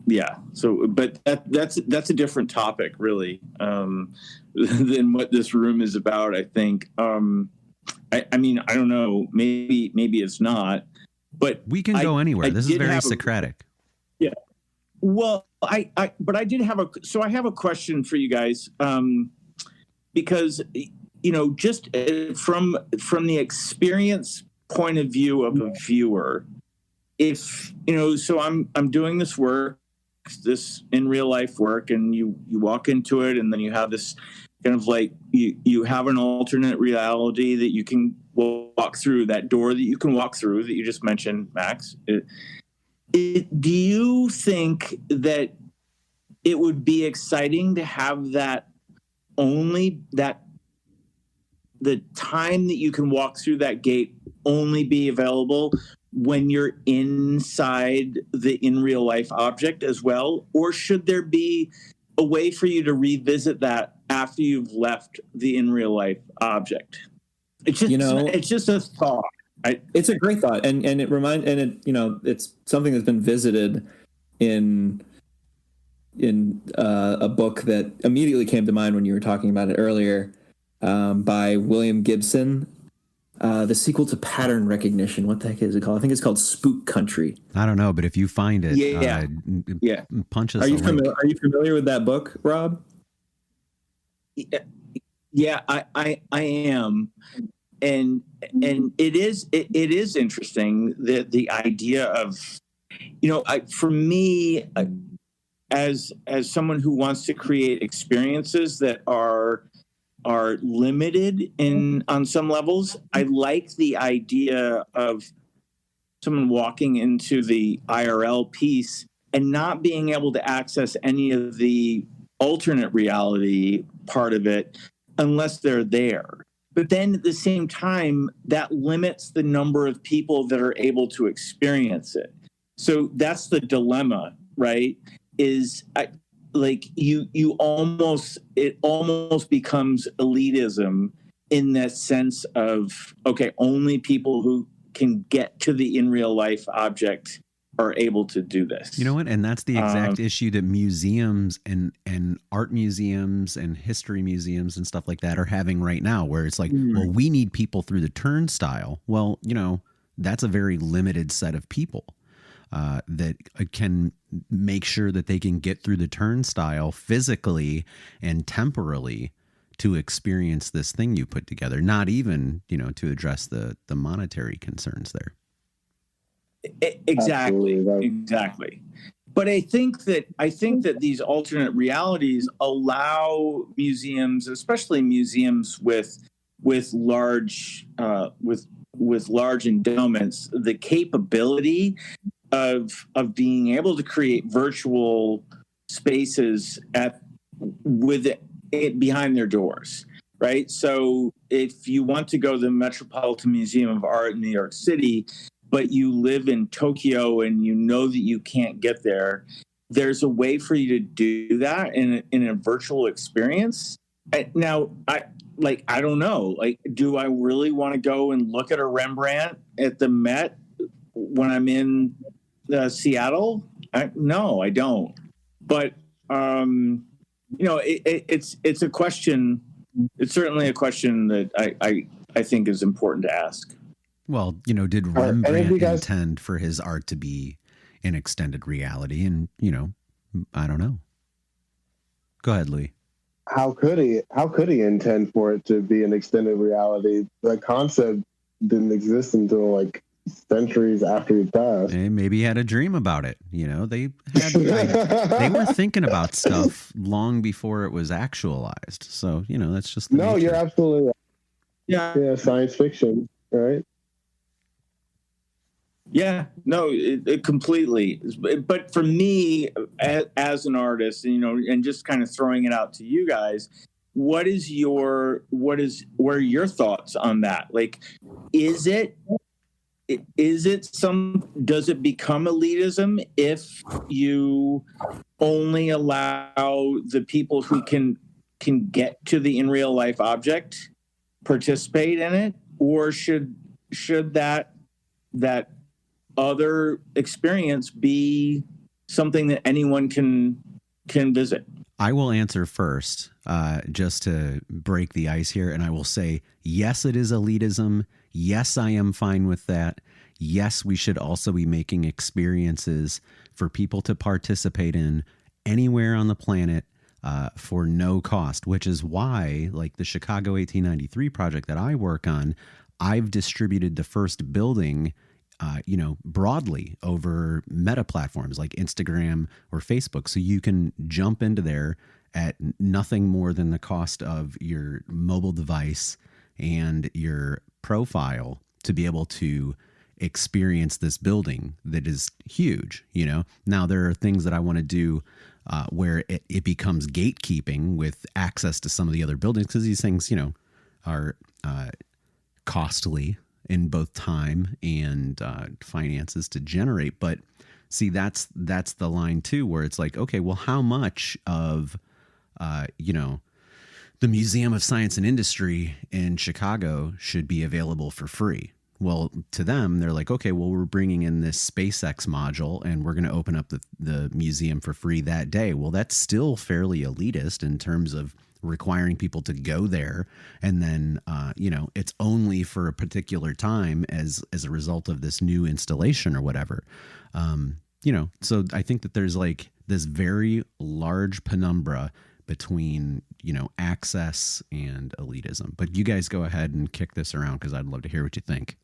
yeah. So, but that's a different topic, really, than what this room is about. I think. I mean, I don't know. Maybe it's not. But
we can go anywhere. This is very Socratic.
Yeah. Well, I did have I have a question for you guys, because just from the experience point of view of a viewer, if so I'm doing this work, this in real life work, and you walk into it, and then you have this kind of like you have an alternate reality that you can walk through, that door that you can walk through that you just mentioned, Max. Do you think that it would be exciting to have that the time that you can walk through that gate only be available when you're inside the in real life object as well? Or should there be a way for you to revisit that after you've left the in real life object? It's just, it's just a thought.
It's a great thought. And it's something that's been visited in a book that immediately came to mind when you were talking about it earlier, by William Gibson, the sequel to Pattern Recognition. What the heck is it called? I think it's called Spook Country.
I don't know, but if you find it, punch us.
Are you familiar with that book, Rob?
Yeah, I am, and it is interesting that the idea of, for me, as someone who wants to create experiences that are limited on some levels, I like the idea of someone walking into the IRL piece and not being able to access any of the alternate reality part of it unless they're there. But then at the same time, that limits the number of people that are able to experience it. So that's the dilemma, right? It almost becomes elitism in that sense of, okay, only people who can get to the in real life object are able to do this.
You know what? And that's the exact issue that museums and art museums and history museums and stuff like that are having right now, where it's like, well, we need people through the turnstile. Well, that's a very limited set of people that can make sure that they can get through the turnstile physically and temporally to experience this thing you put together, not even, to address the monetary concerns there.
Exactly. But I think that these alternate realities allow museums, especially museums with large endowments, the capability of being able to create virtual spaces with it behind their doors, right? So if you want to go to the Metropolitan Museum of Art in New York City, but you live in Tokyo and you know that you can't get there, there's a way for you to do that in a virtual experience. Now, I don't know. Do I really want to go and look at a Rembrandt at the Met when I'm in Seattle? No, I don't. But it's a question. It's certainly a question that I think is important to ask.
Well, did Rembrandt intend for his art to be an extended reality? And, I don't know. Go ahead, Louie.
How could he intend for it to be an extended reality? The concept didn't exist until centuries after he passed.
And maybe he had a dream about it. They were thinking about stuff long before it was actualized. So, that's just the nature.
You're absolutely right.
Yeah.
Science fiction, right?
Yeah, no, it completely. But for me, as an artist, and just kind of throwing it out to you guys, what are your thoughts on that? Like, does it become elitism if you only allow the people who can get to the in real life object participate in it, or should that other experience be something that anyone can visit?
I will answer first, just to break the ice here, and I will say, yes, it is elitism. Yes, I am fine with that. Yes, we should also be making experiences for people to participate in anywhere on the planet for no cost, which is why, like the Chicago 1893 project that I work on, I've distributed the first building broadly over meta platforms like Instagram or Facebook. So you can jump into there at nothing more than the cost of your mobile device and your profile to be able to experience this building that is huge. Now there are things that I want to do where it becomes gatekeeping with access to some of the other buildings, because these things, are costly in both time and finances to generate. But see, that's the line too, where it's like, okay, well, how much of the Museum of Science and Industry in Chicago should be available for free? Well, to them, they're like, okay, well, we're bringing in this SpaceX module and we're going to open up the museum for free that day. Well, that's still fairly elitist in terms of requiring people to go there. And then, it's only for a particular time as a result of this new installation or whatever. So I think that there's like this very large penumbra between, access and elitism. But you guys go ahead and kick this around, because I'd love to hear what you think.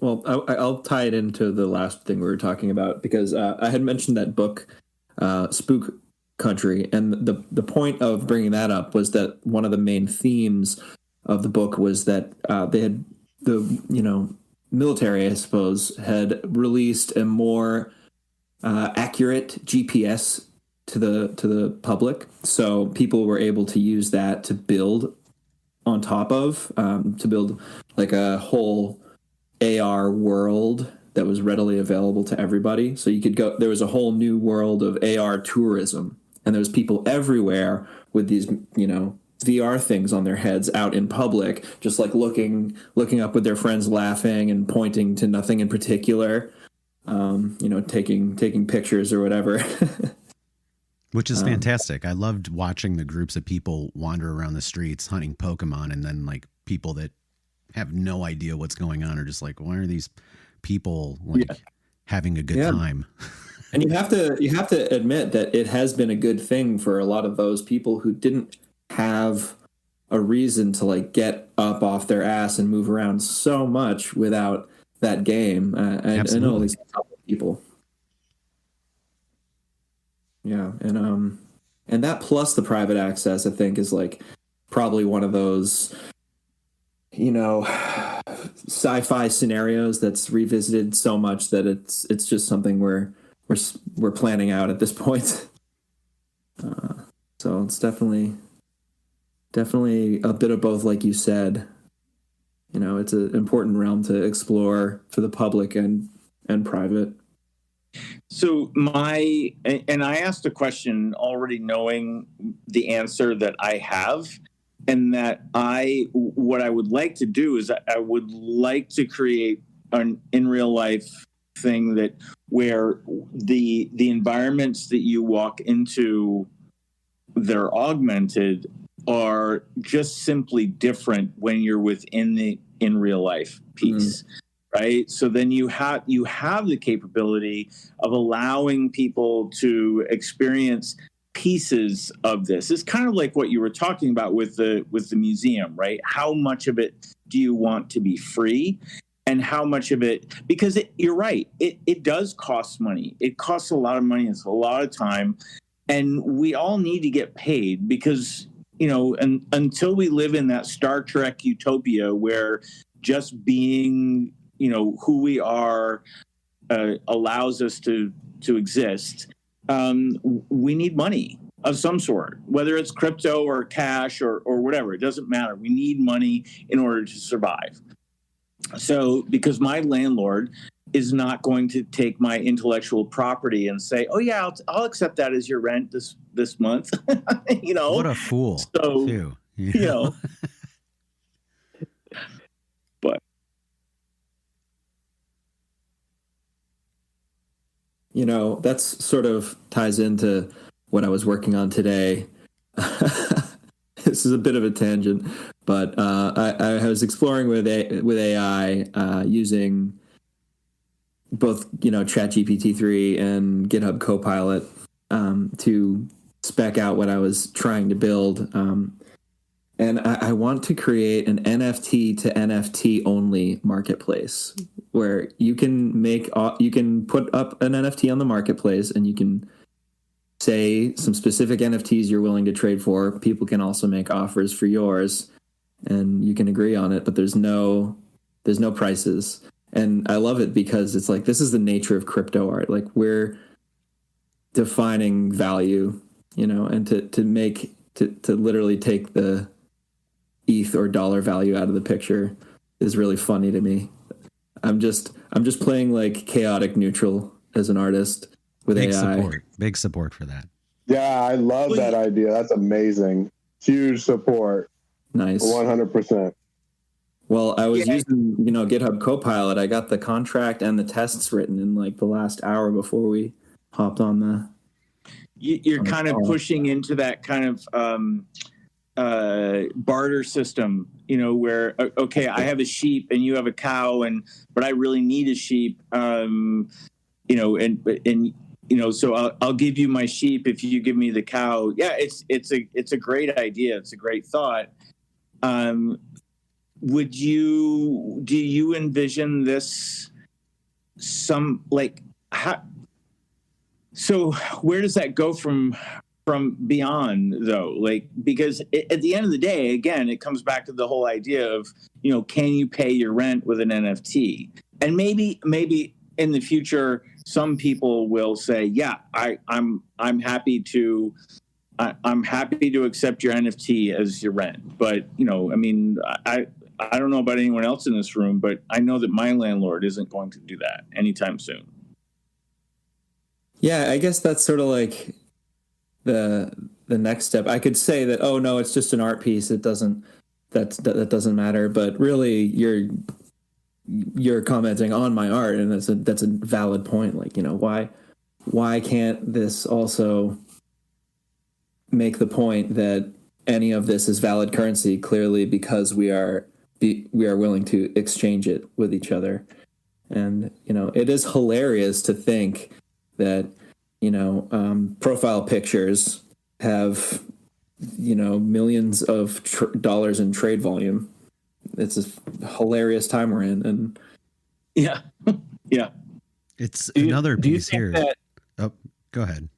Well, I'll tie it into the last thing we were talking about, because I had mentioned that book, Spook Country, and the point of bringing that up was that one of the main themes of the book was that they had the military, I suppose, had released a more accurate GPS to the public, so people were able to use that to build on top of, to build like a whole AR world that was readily available to everybody. So you could go, there was a whole new world of AR tourism, and there was people everywhere with these, VR things on their heads out in public, just like looking up with their friends, laughing and pointing to nothing in particular, taking pictures or whatever.
Which is fantastic. I loved watching the groups of people wander around the streets hunting Pokemon, and then like people that have no idea what's going on are just like, why are these people having a good time?
And you have to admit that it has been a good thing for a lot of those people who didn't have a reason to like get up off their ass and move around so much without that game. I know at least a couple of people. Yeah, and that plus the private access, I think, is like probably one of those, sci-fi scenarios that's revisited so much that it's just something we're planning out at this point. So it's definitely a bit of both, like you said. It's an important realm to explore for the public and private.
So I asked a question already knowing the answer that I have, and that what I would like to do is I would like to create an in real life thing where the environments that you walk into, they're augmented, are just simply different when you're within the in real life piece. Mm-hmm. Right. So then you have the capability of allowing people to experience pieces of this. It's kind of like what you were talking about with the museum, right? How much of it do you want to be free? and how much of it, because you're right, it does cost money. It costs a lot of money. It's a lot of time, and we all need to get paid because, and until we live in that Star Trek utopia where just being, who we are allows us to exist, we need money of some sort, whether it's crypto or cash or whatever. It doesn't matter. We need money in order to survive. So because my landlord is not going to take my intellectual property and say, oh yeah, I'll accept that as your rent this month.
What a fool.
So,
too.
But
that's sort of ties into what I was working on today. This is a bit of a tangent, but I was exploring with AI using both ChatGPT 3 and GitHub Copilot to spec out what I was trying to build, and I want to create an NFT to NFT only marketplace where you can put up an NFT on the marketplace and you can say some specific NFTs you're willing to trade for. People can also make offers for yours and you can agree on it, but there's no prices. And I love it because it's like, this is the nature of crypto art. Like, we're defining value, and to literally take the ETH or dollar value out of the picture is really funny to me. I'm just playing like chaotic neutral as an artist with AI.
Big support for that.
Yeah, I love that idea. That's amazing. Huge support.
Nice.
100%.
Well, I was using, GitHub Copilot. I got the contract and the tests written in like the last hour before we hopped on the.
You're kind of pushing into that kind of barter system, where okay, I have a sheep and you have a cow, but I really need a sheep, so I'll give you my sheep if you give me the cow. Yeah, it's a great idea. It's a great thought. Do you envision this so where does that go from beyond though? Like, because at the end of the day, again, it comes back to the whole idea of, can you pay your rent with an NFT? And maybe in the future, some people will say, yeah, I'm happy to accept your NFT as your rent. But, I don't know about anyone else in this room, but I know that my landlord isn't going to do that anytime soon.
Yeah, I guess that's sort of like the next step. I could say that, oh no, it's just an art piece. That doesn't matter. But really, you're commenting on my art, and that's a valid point. Like, why can't this also make the point that any of this is valid currency? Clearly, because we are willing to exchange it with each other. And it is hilarious to think that profile pictures have millions of dollars in trade volume. It's a hilarious time we're in. And
yeah
It's another piece here. Go ahead.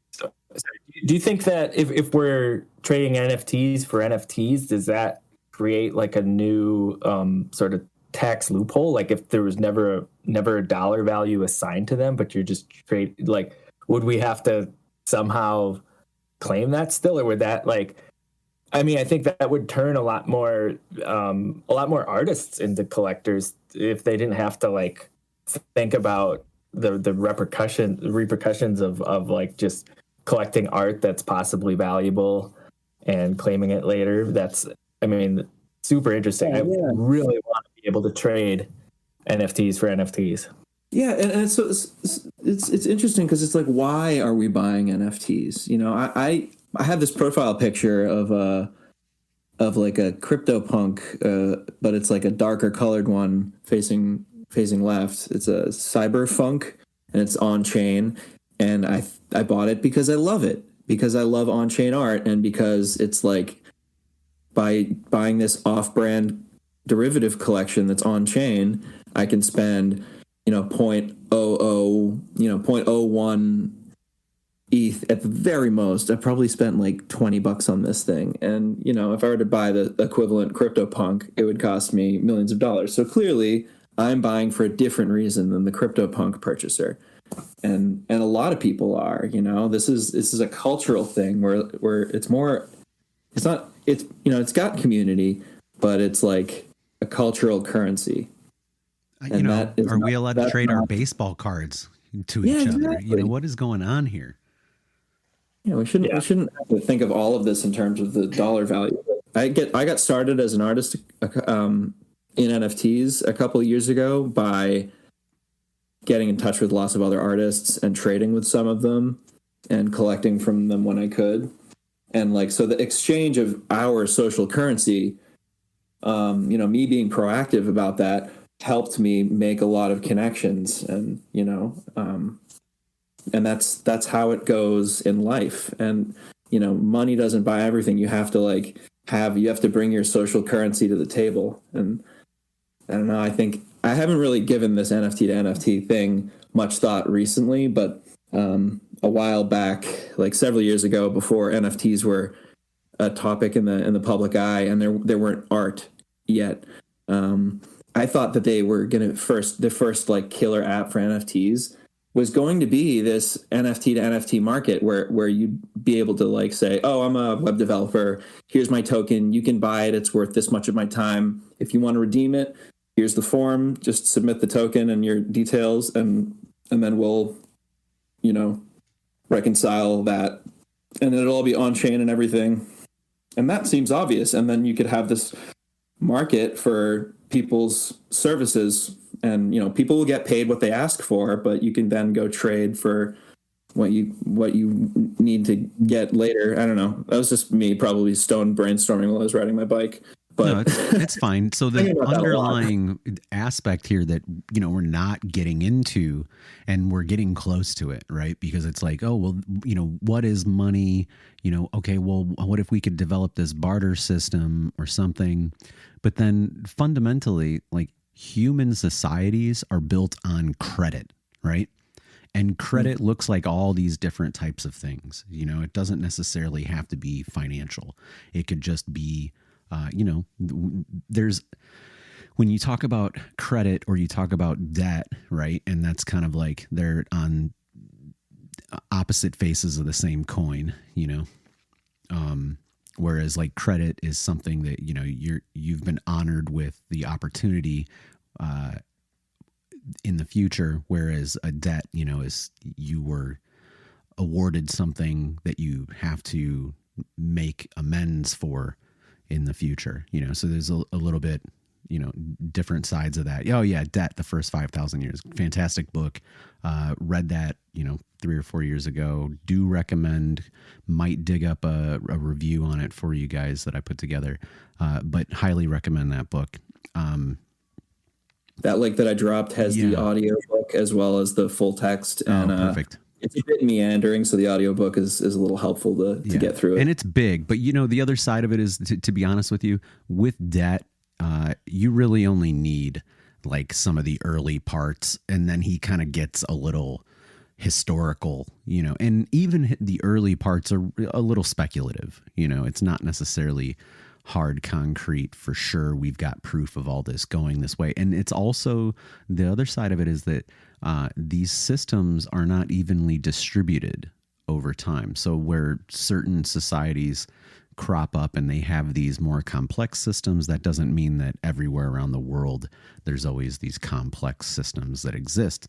Do you think that if we're trading NFTs for NFTs, does that create like a new sort of tax loophole? Like, if there was never a dollar value assigned to them, but you're just would we have to somehow claim that still, or would that I think that would turn a lot more artists into collectors if they didn't have to think about the repercussions of just collecting art that's possibly valuable and claiming it later. That's, super interesting. I really want to be able to trade NFTs for NFTs.
Yeah, and so it's interesting because it's like, why are we buying NFTs? I have this profile picture of like a CryptoPunk, but it's like a darker colored one facing left. It's a cyberpunk, and it's on chain. And I bought it because I love it, because I love on chain art, and because it's like, by buying this off-brand derivative collection that's on chain, I can spend, point oh oh, 0.01 ETH at the very most. I probably spent like $20 on this thing. And, if I were to buy the equivalent CryptoPunk, it would cost me millions of dollars. So clearly I'm buying for a different reason than the CryptoPunk purchaser. And a lot of people are, this is a cultural thing where it's more, it's got community, but it's like a cultural currency.
Are we allowed to trade our baseball cards to each other?
Exactly.
What is going on here?
Yeah, we shouldn't have to think of all of this in terms of the dollar value. I got started as an artist in NFTs a couple of years ago by getting in touch with lots of other artists and trading with some of them and collecting from them when I could. And so the exchange of our social currency, me being proactive about that helped me make a lot of connections, and and that's how it goes in life. And money doesn't buy everything. You have to you have to bring your social currency to the table. And I don't know, I think I haven't really given this NFT to NFT thing much thought recently, but a while back, several years ago, before NFTs were a topic in the public eye and there weren't art yet, I thought that they were the first killer app for NFTs was going to be this NFT to NFT market where you'd be able to say, oh, I'm a web developer. Here's my token. You can buy it. It's worth this much of my time. If you want to redeem it, here's the form. Just submit the token and your details, and then we'll, reconcile that, and it'll all be on chain and everything. And that seems obvious. And then you could have this market for people's services, and people will get paid what they ask for, but you can then go trade for what you need to get later. I don't know. That was just me probably stone brainstorming while I was riding my bike. But
no, it's fine. So the underlying aspect here that, we're not getting into, and we're getting close to it, right? Because it's oh, well, what is money? Okay, well, what if we could develop this barter system or something? But then fundamentally, human societies are built on credit, right? And credit looks like all these different types of things. It doesn't necessarily have to be financial. It could just be, there's, when you talk about credit or you talk about debt, right? And that's kind of they're on opposite faces of the same coin, whereas credit is something that, you've been honored with the opportunity, in the future, whereas a debt, is you were awarded something that you have to make amends for in the future, so there's a little bit, different sides of that. Oh yeah. Debt, the first 5,000 years. Fantastic book. Read that, 3 or 4 years ago. Do recommend, might dig up a review on it for you guys that I put together. But highly recommend that book.
That link that I dropped has the audio book as well as the full text. And
perfect.
It's a bit meandering, so the audiobook is a little helpful to get through it.
And it's big, but the other side of it is, to be honest with you, with debt, you really only need some of the early parts, and then he kind of gets a little historical, and even the early parts are a little speculative. It's not necessarily hard concrete for sure. We've got proof of all this going this way. And it's also, the other side of it is that these systems are not evenly distributed over time. So where certain societies crop up and they have these more complex systems, that doesn't mean that everywhere around the world there's always these complex systems that exist.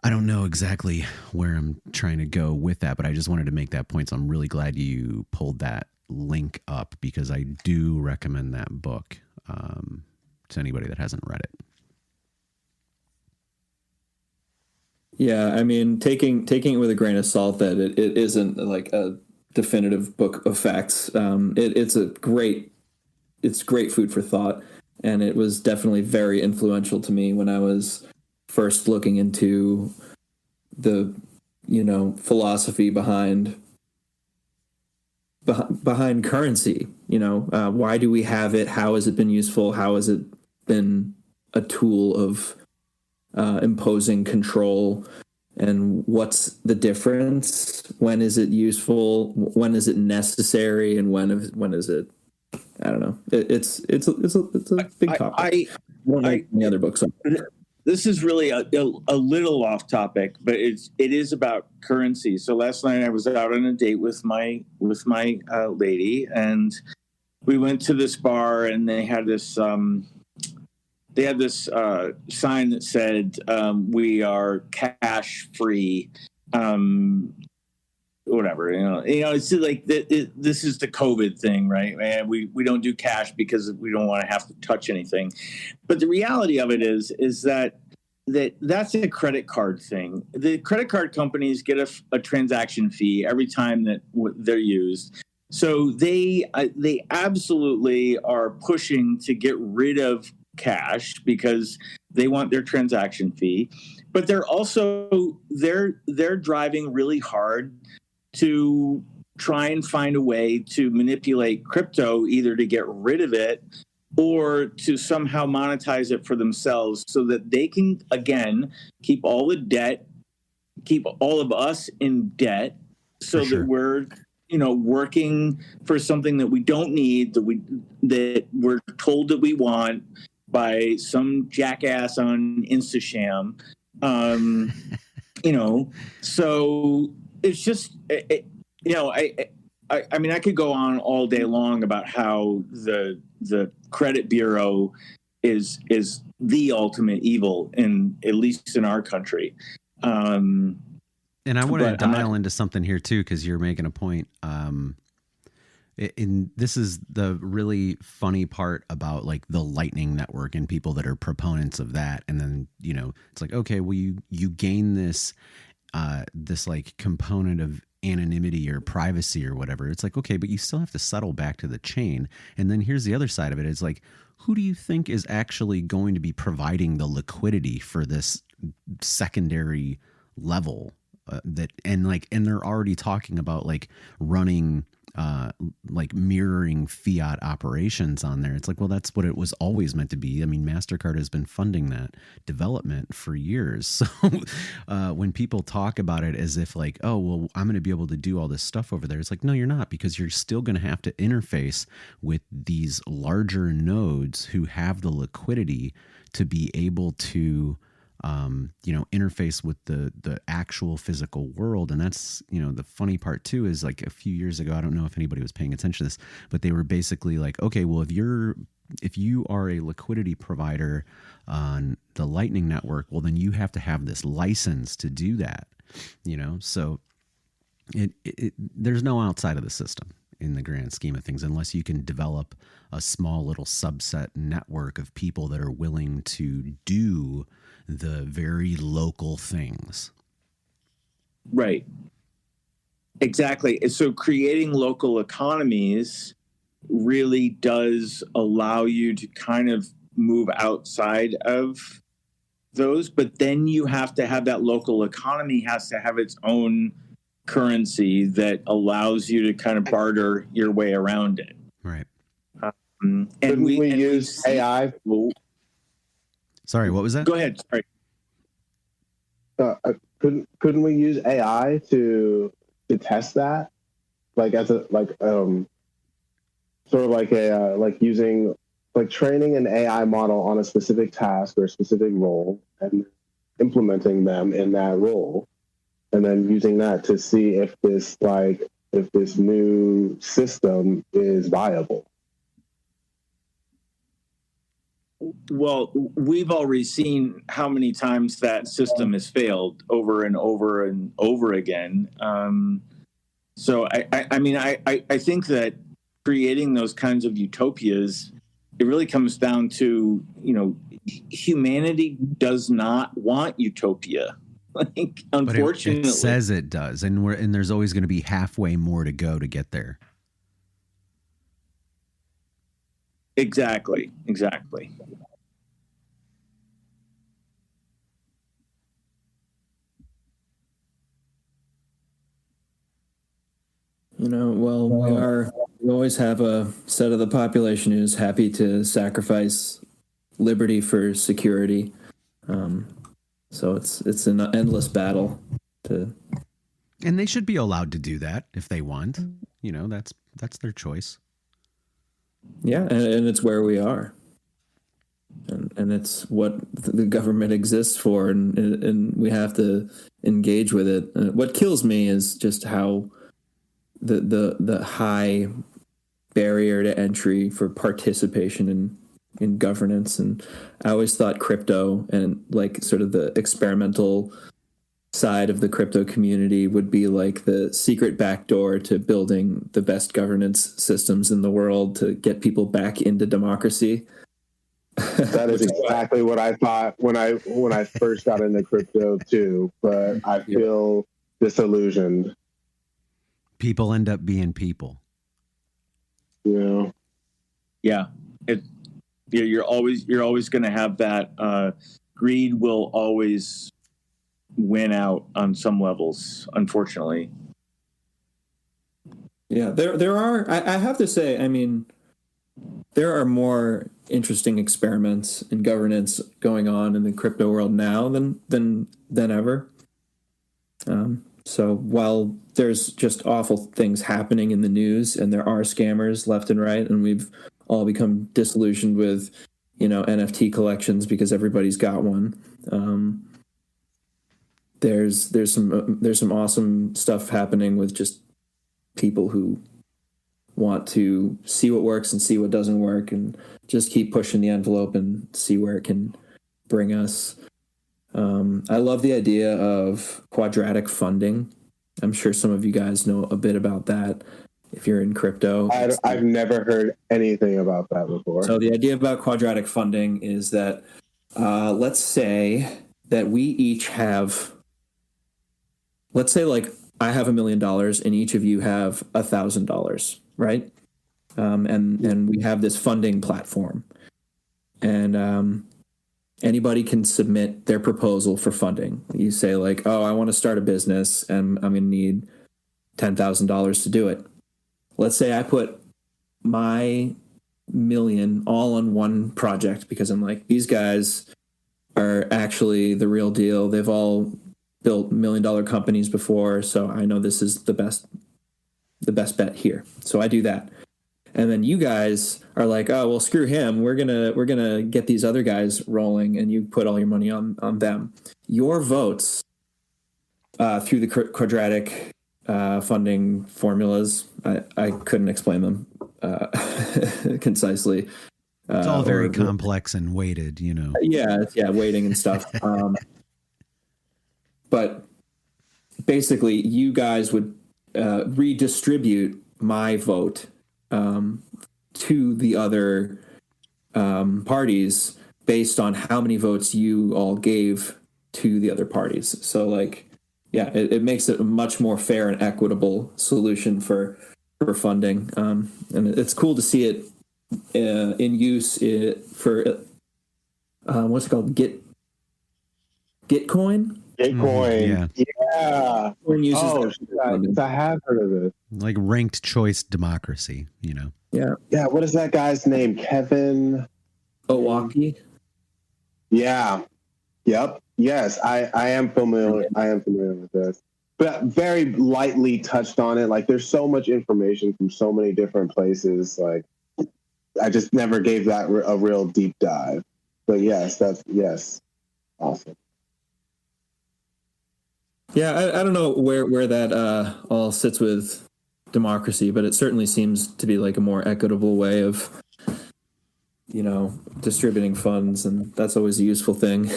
I don't know exactly where I'm trying to go with that, but I just wanted to make that point. So I'm really glad you pulled that link up, because I do recommend that book to anybody that hasn't read it.
Yeah, I mean, taking it with a grain of salt that it isn't a definitive book of facts. It's great food for thought, and it was definitely very influential to me when I was first looking into the philosophy behind behind currency. Why do we have it? How has it been useful? How has it been a tool of imposing control? And what's the difference? When is it useful? When is it necessary? And when is it? I don't know. It's a big topic. I don't know any other books on it.
This is really a little off topic, but it is about currency. So last night I was out on a date with my lady, and we went to this bar, and they had this sign that said we are cash free. Whatever, it's like this is the COVID thing, right? And we don't do cash because we don't want to have to touch anything. But the reality of it is that's a credit card thing. The credit card companies get a transaction fee every time that they're used. So they absolutely are pushing to get rid of cash because they want their transaction fee. But they're also they're driving really hard to try and find a way to manipulate crypto, either to get rid of it or to somehow monetize it for themselves so that they can, again, keep all the debt, keep all of us in debt so that we're, working for something that we don't need, that we're told that we want by some jackass on Instasham. So it's just, I mean, I could go on all day long about how the credit bureau is the ultimate evil at least in our country.
And I want to dial into something here too, because you're making a point. This is the really funny part about like the Lightning Network and people that are proponents of that. And then, it's like, okay, well, you gain this like component of anonymity or privacy or whatever. It's like, okay, but you still have to settle back to the chain. And then here's the other side of it. It's like, who do you think is actually going to be providing the liquidity for this secondary level and they're already talking about like running like mirroring fiat operations on there. It's like, well, that's what it was always meant to be. I mean, MasterCard has been funding that development for years. So when people talk about it as if like, oh, well, I'm going to be able to do all this stuff over there. It's like, no, you're not, because you're still going to have to interface with these larger nodes who have the liquidity to be able to interface with the actual physical world. And that's, the funny part too, is like a few years ago, I don't know if anybody was paying attention to this, but they were basically like, okay, well, if you are a liquidity provider on the Lightning Network, well, then you have to have this license to do that, so there's no outside of the system in the grand scheme of things, unless you can develop a small little subset network of people that are willing to do the very local things.
Right. Exactly. So creating local economies really does allow you to kind of move outside of those, but then you have to have that local economy has to have its own currency that allows you to kind of barter your way around it.
Right.
And we use AI.
Sorry, what was that?
Go ahead. Sorry.
Couldn't we use AI to test that, like as a sort of like a like using like training an AI model on a specific task or a specific role and implementing them in that role, and then using that to see if this new system is viable?
Well, we've already seen how many times that system has failed over and over and over again. So I think that creating those kinds of utopias, it really comes down to, humanity does not want utopia. Like, unfortunately,
but it says it does, and there's always going to be halfway more to go to get there.
Exactly.
Well, we always have a set of the population who's happy to sacrifice liberty for security. So it's an endless battle to.
And they should be allowed to do that if they want. That's their choice.
Yeah, and it's where we are. And it's what the government exists for, and we have to engage with it. What kills me is just how the high barrier to entry for participation in governance. And I always thought crypto and like sort of the experimental side of the crypto community would be like the secret backdoor to building the best governance systems in the world to get people back into democracy.
That is exactly what I thought when I first got into crypto too, but I feel disillusioned.
People end up being people.
Yeah.
Yeah. You're always going to have that. Greed will always win out on some levels, unfortunately.
Yeah, there are. I have to say, I mean, there are more interesting experiments in governance going on in the crypto world now than ever. So while there's just awful things happening in the news, and there are scammers left and right, and we've all become disillusioned with, NFT collections because everybody's got one. There's some awesome stuff happening with just people who want to see what works and see what doesn't work and just keep pushing the envelope and see where it can bring us. I love the idea of quadratic funding. I'm sure some of you guys know a bit about that if you're in crypto.
I've never heard anything about that before.
So the idea about quadratic funding is that let's say that we each have, let's say like I have $1 million and each of you have $1,000, right? And we have this funding platform, and anybody can submit their proposal for funding. You say like, oh, I want to start a business and I'm going to need $10,000 to do it. Let's say I put my $1 million all on one project because I'm like, these guys are actually the real deal. They've all built $1 million companies before, so I know this is the best bet here. So I do that. And then you guys are like, oh, well, screw him. We're gonna get these other guys rolling, and you put all your money on them. Your votes through the quadratic funding formulas, I couldn't explain them concisely.
It's all very complex and weighted,
Yeah, weighting and stuff. But basically, you guys would redistribute my vote to the other parties based on how many votes you all gave to the other parties. So like, yeah, it makes it a much more fair and equitable solution for funding. And it's cool to see it in use for what's it called? Gitcoin?
Bitcoin. Yeah.
Uses
I have heard of it.
Like ranked choice democracy,
Yeah.
Yeah. What is that guy's name? Kevin
Owaki?
Yeah. Yep. Yes. I am familiar. I am familiar with this, but very lightly touched on it. Like there's so much information from so many different places. Like I just never gave that a real deep dive, but yes. Awesome.
Yeah, I don't know where that all sits with democracy, but it certainly seems to be like a more equitable way of, distributing funds, and that's always a useful thing.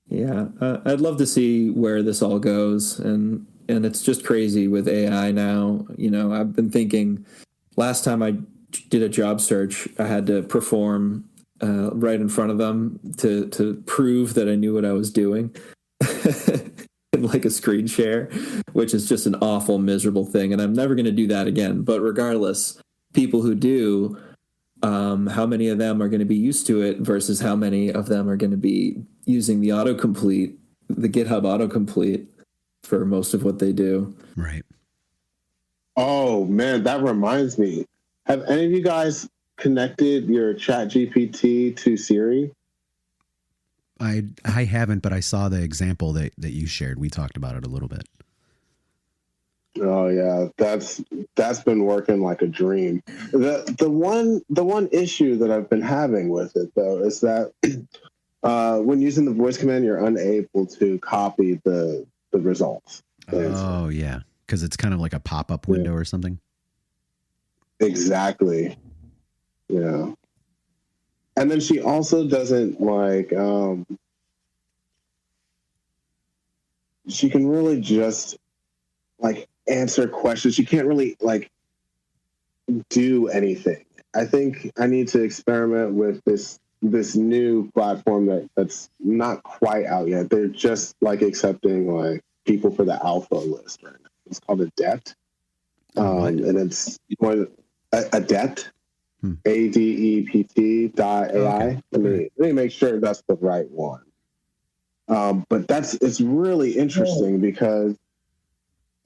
Yeah, I'd love to see where this all goes, and it's just crazy with AI now. I've been thinking, last time I did a job search, I had to perform right in front of them to prove that I knew what I was doing in like a screen share, which is just an awful, miserable thing. And I'm never going to do that again. But regardless, people who do, how many of them are going to be used to it versus how many of them are going to be using the autocomplete, the GitHub autocomplete, for most of what they do.
Right.
Oh man, that reminds me. Have any of you guys connected your Chat GPT to Siri?
I haven't, but I saw the example that you shared. We talked about it a little bit.
Oh yeah, that's been working like a dream. The one issue that I've been having with it though is that when using the voice command, you're unable to copy the results.
Oh yeah, because it's kind of like a pop-up window or something.
Exactly. Yeah. And then she also doesn't like she can really just like answer questions. She can't really like do anything. I think I need to experiment with this new platform that's not quite out yet. They're just like accepting like people for the alpha list right now. It's called Adept. And it's Adept. ADEPT.ai.
Okay.
Let me make sure that's the right one. But it's really interesting because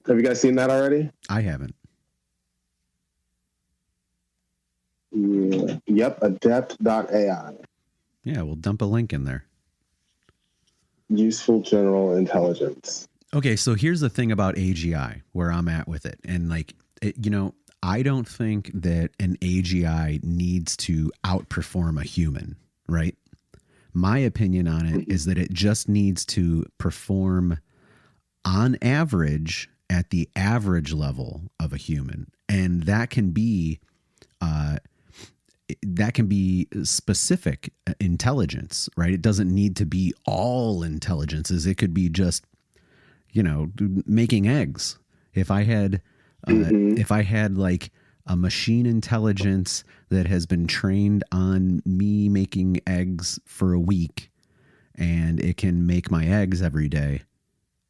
have you guys seen that already?
I haven't.
Yeah. Yep, adept.ai.
Yeah, we'll dump a link in there.
Useful general intelligence.
Okay, so here's the thing about AGI, where I'm at with it. And like, I don't think that an AGI needs to outperform a human, right? My opinion on it is that it just needs to perform on average at the average level of a human. And that can be specific intelligence, right? It doesn't need to be all intelligences. It could be just, making eggs. If I had like a machine intelligence that has been trained on me making eggs for a week and it can make my eggs every day,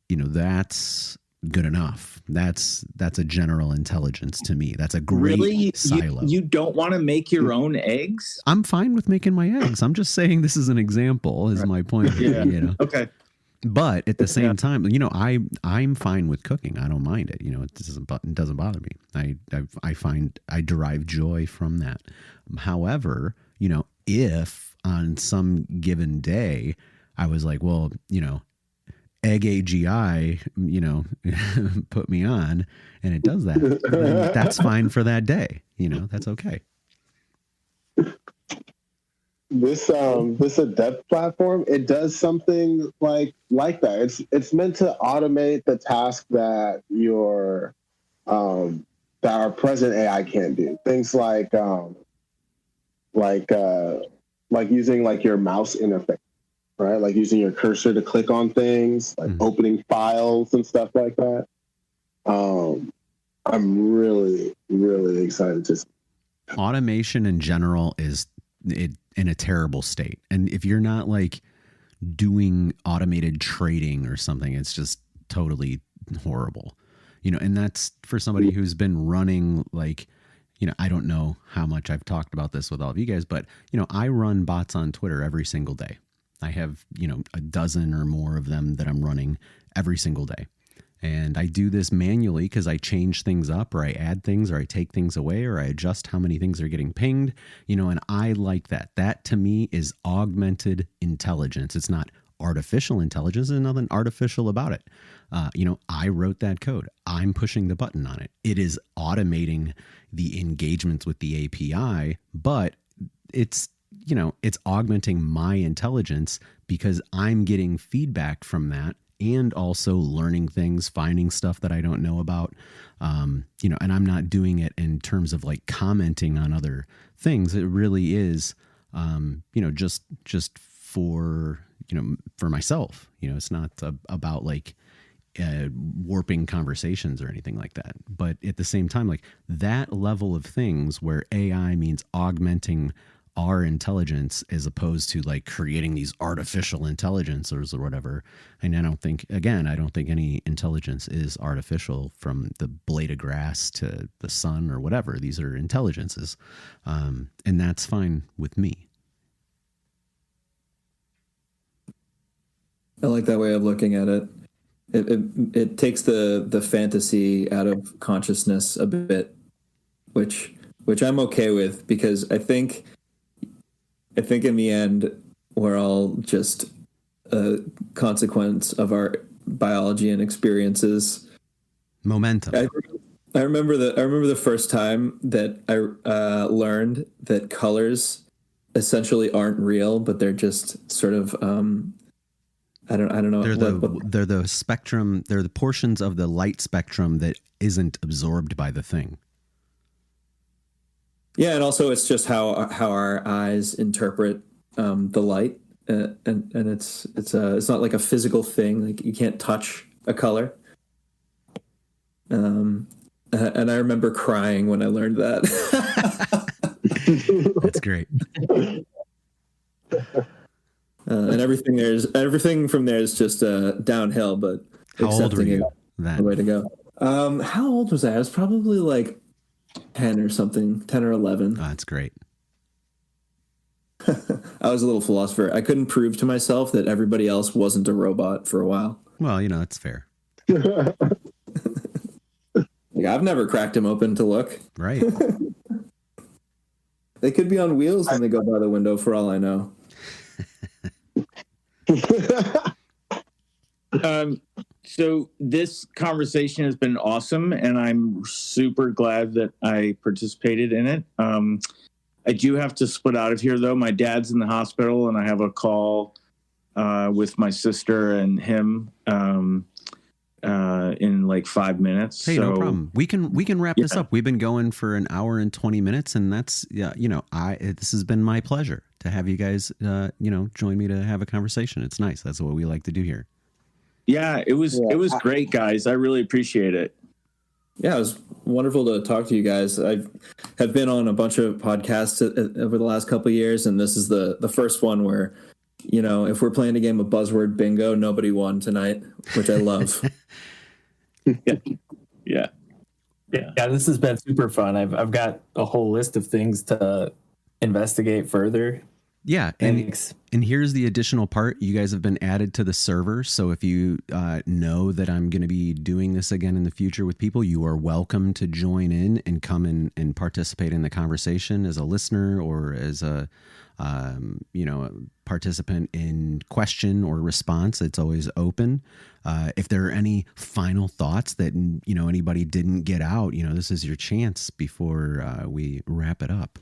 that's good enough. That's a general intelligence to me. That's a great silo.
You don't want to make your own eggs?
I'm fine with making my eggs. I'm just saying this is an example, is my point.
Yeah. Okay.
But at the same time, I'm fine with cooking. I don't mind it. It doesn't bother me. I find I derive joy from that. However, if on some given day I was like, well, egg AGI, put me on, and it does that, then that's fine for that day. That's okay.
This Adept platform, it does something like that. It's meant to automate the task that that our present AI can't do. Things like using like your mouse interface, right? Like using your cursor to click on things, like opening files and stuff like that. I'm really, really excited to see.
Automation in general is in a terrible state. And if you're not like doing automated trading or something, it's just totally horrible, and that's for somebody who's been running like, I don't know how much I've talked about this with all of you guys, but I run bots on Twitter every single day. I have, a dozen or more of them that I'm running every single day. And I do this manually because I change things up, or I add things, or I take things away, or I adjust how many things are getting pinged, and I like that. That to me is augmented intelligence. It's not artificial intelligence. There's nothing artificial about it. I wrote that code. I'm pushing the button on it. It is automating the engagements with the API, but it's augmenting my intelligence because I'm getting feedback from that. And also learning things, finding stuff that I don't know about, and I'm not doing it in terms of like commenting on other things. It really is, just for myself. It's not about like warping conversations or anything like that. But at the same time, like that level of things where AI means augmenting our intelligence as opposed to like creating these artificial intelligences or whatever. And I don't think any intelligence is artificial, from the blade of grass to the sun or whatever. These are intelligences. And that's fine with me.
I like that way of looking at it. it takes the fantasy out of consciousness a bit, which I'm okay with, because I think in the end we're all just a consequence of our biology and experiences.
Momentum.
I remember the first time that I learned that colors essentially aren't real, but they're just sort of I don't know.
They're the spectrum. They're the portions of the light spectrum that isn't absorbed by the thing.
Yeah, and also it's just how our eyes interpret the light, and it's not like a physical thing. Like, you can't touch a color. And I remember crying when I learned that.
That's great.
And everything from there is just downhill. But
how old were you then?
The way to go. How old was I? I was probably like 10 or something, 10 or 11.
Oh, that's great.
I was a little philosopher. I couldn't prove to myself that everybody else wasn't a robot for a while.
Well, that's fair.
Like, I've never cracked him open to look.
Right.
They could be on wheels when they go by the window, for all I know.
So this conversation has been awesome, and I'm super glad that I participated in it. I do have to split out of here, though. My dad's in the hospital, and I have a call with my sister and him in like 5 minutes.
Hey, no problem. We can wrap this up. We've been going for an hour and 20 minutes, and that's this has been my pleasure to have you guys join me to have a conversation. It's nice. That's what we like to do here.
Yeah, it was great, guys. I really appreciate it.
Yeah, it was wonderful to talk to you guys. I have been on a bunch of podcasts over the last couple of years, and this is the first one where, if we're playing a game of buzzword bingo, nobody won tonight, which I love.
Yeah.
This has been super fun. I've got a whole list of things to investigate further.
Yeah, and here's the additional part. You guys have been added to the server, so if you know that I'm going to be doing this again in the future with people, you are welcome to join in and come in and participate in the conversation as a listener or as a participant in question or response. It's always open. If there are any final thoughts that anybody didn't get out, this is your chance before we wrap it up.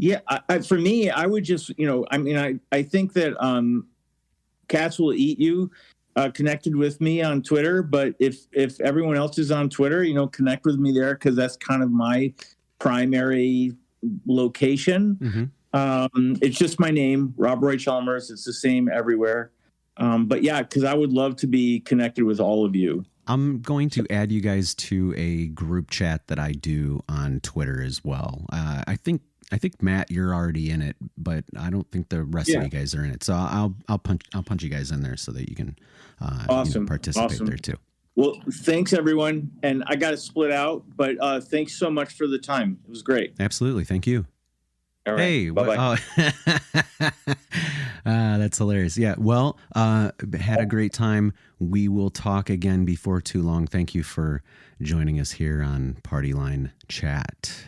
Yeah, for me, I would just, I think that Cats Will Eat You connected with me on Twitter. But if everyone else is on Twitter, connect with me there, because that's kind of my primary location. Mm-hmm. It's just my name, Rob Roy Chalmers. It's the same everywhere. But yeah, because I would love to be connected with all of you.
I'm going to add you guys to a group chat that I do on Twitter as well. I think Matt, you're already in it, but I don't think the rest of you guys are in it. So I'll punch you guys in there so that you can participate there too.
Well, thanks everyone, and I got to split out, but thanks so much for the time. It was great.
Absolutely, thank you.
All right.
Hey,
bye-bye.
That's hilarious. Yeah, well, had a great time. We will talk again before too long. Thank you for joining us here on Partyline Chat.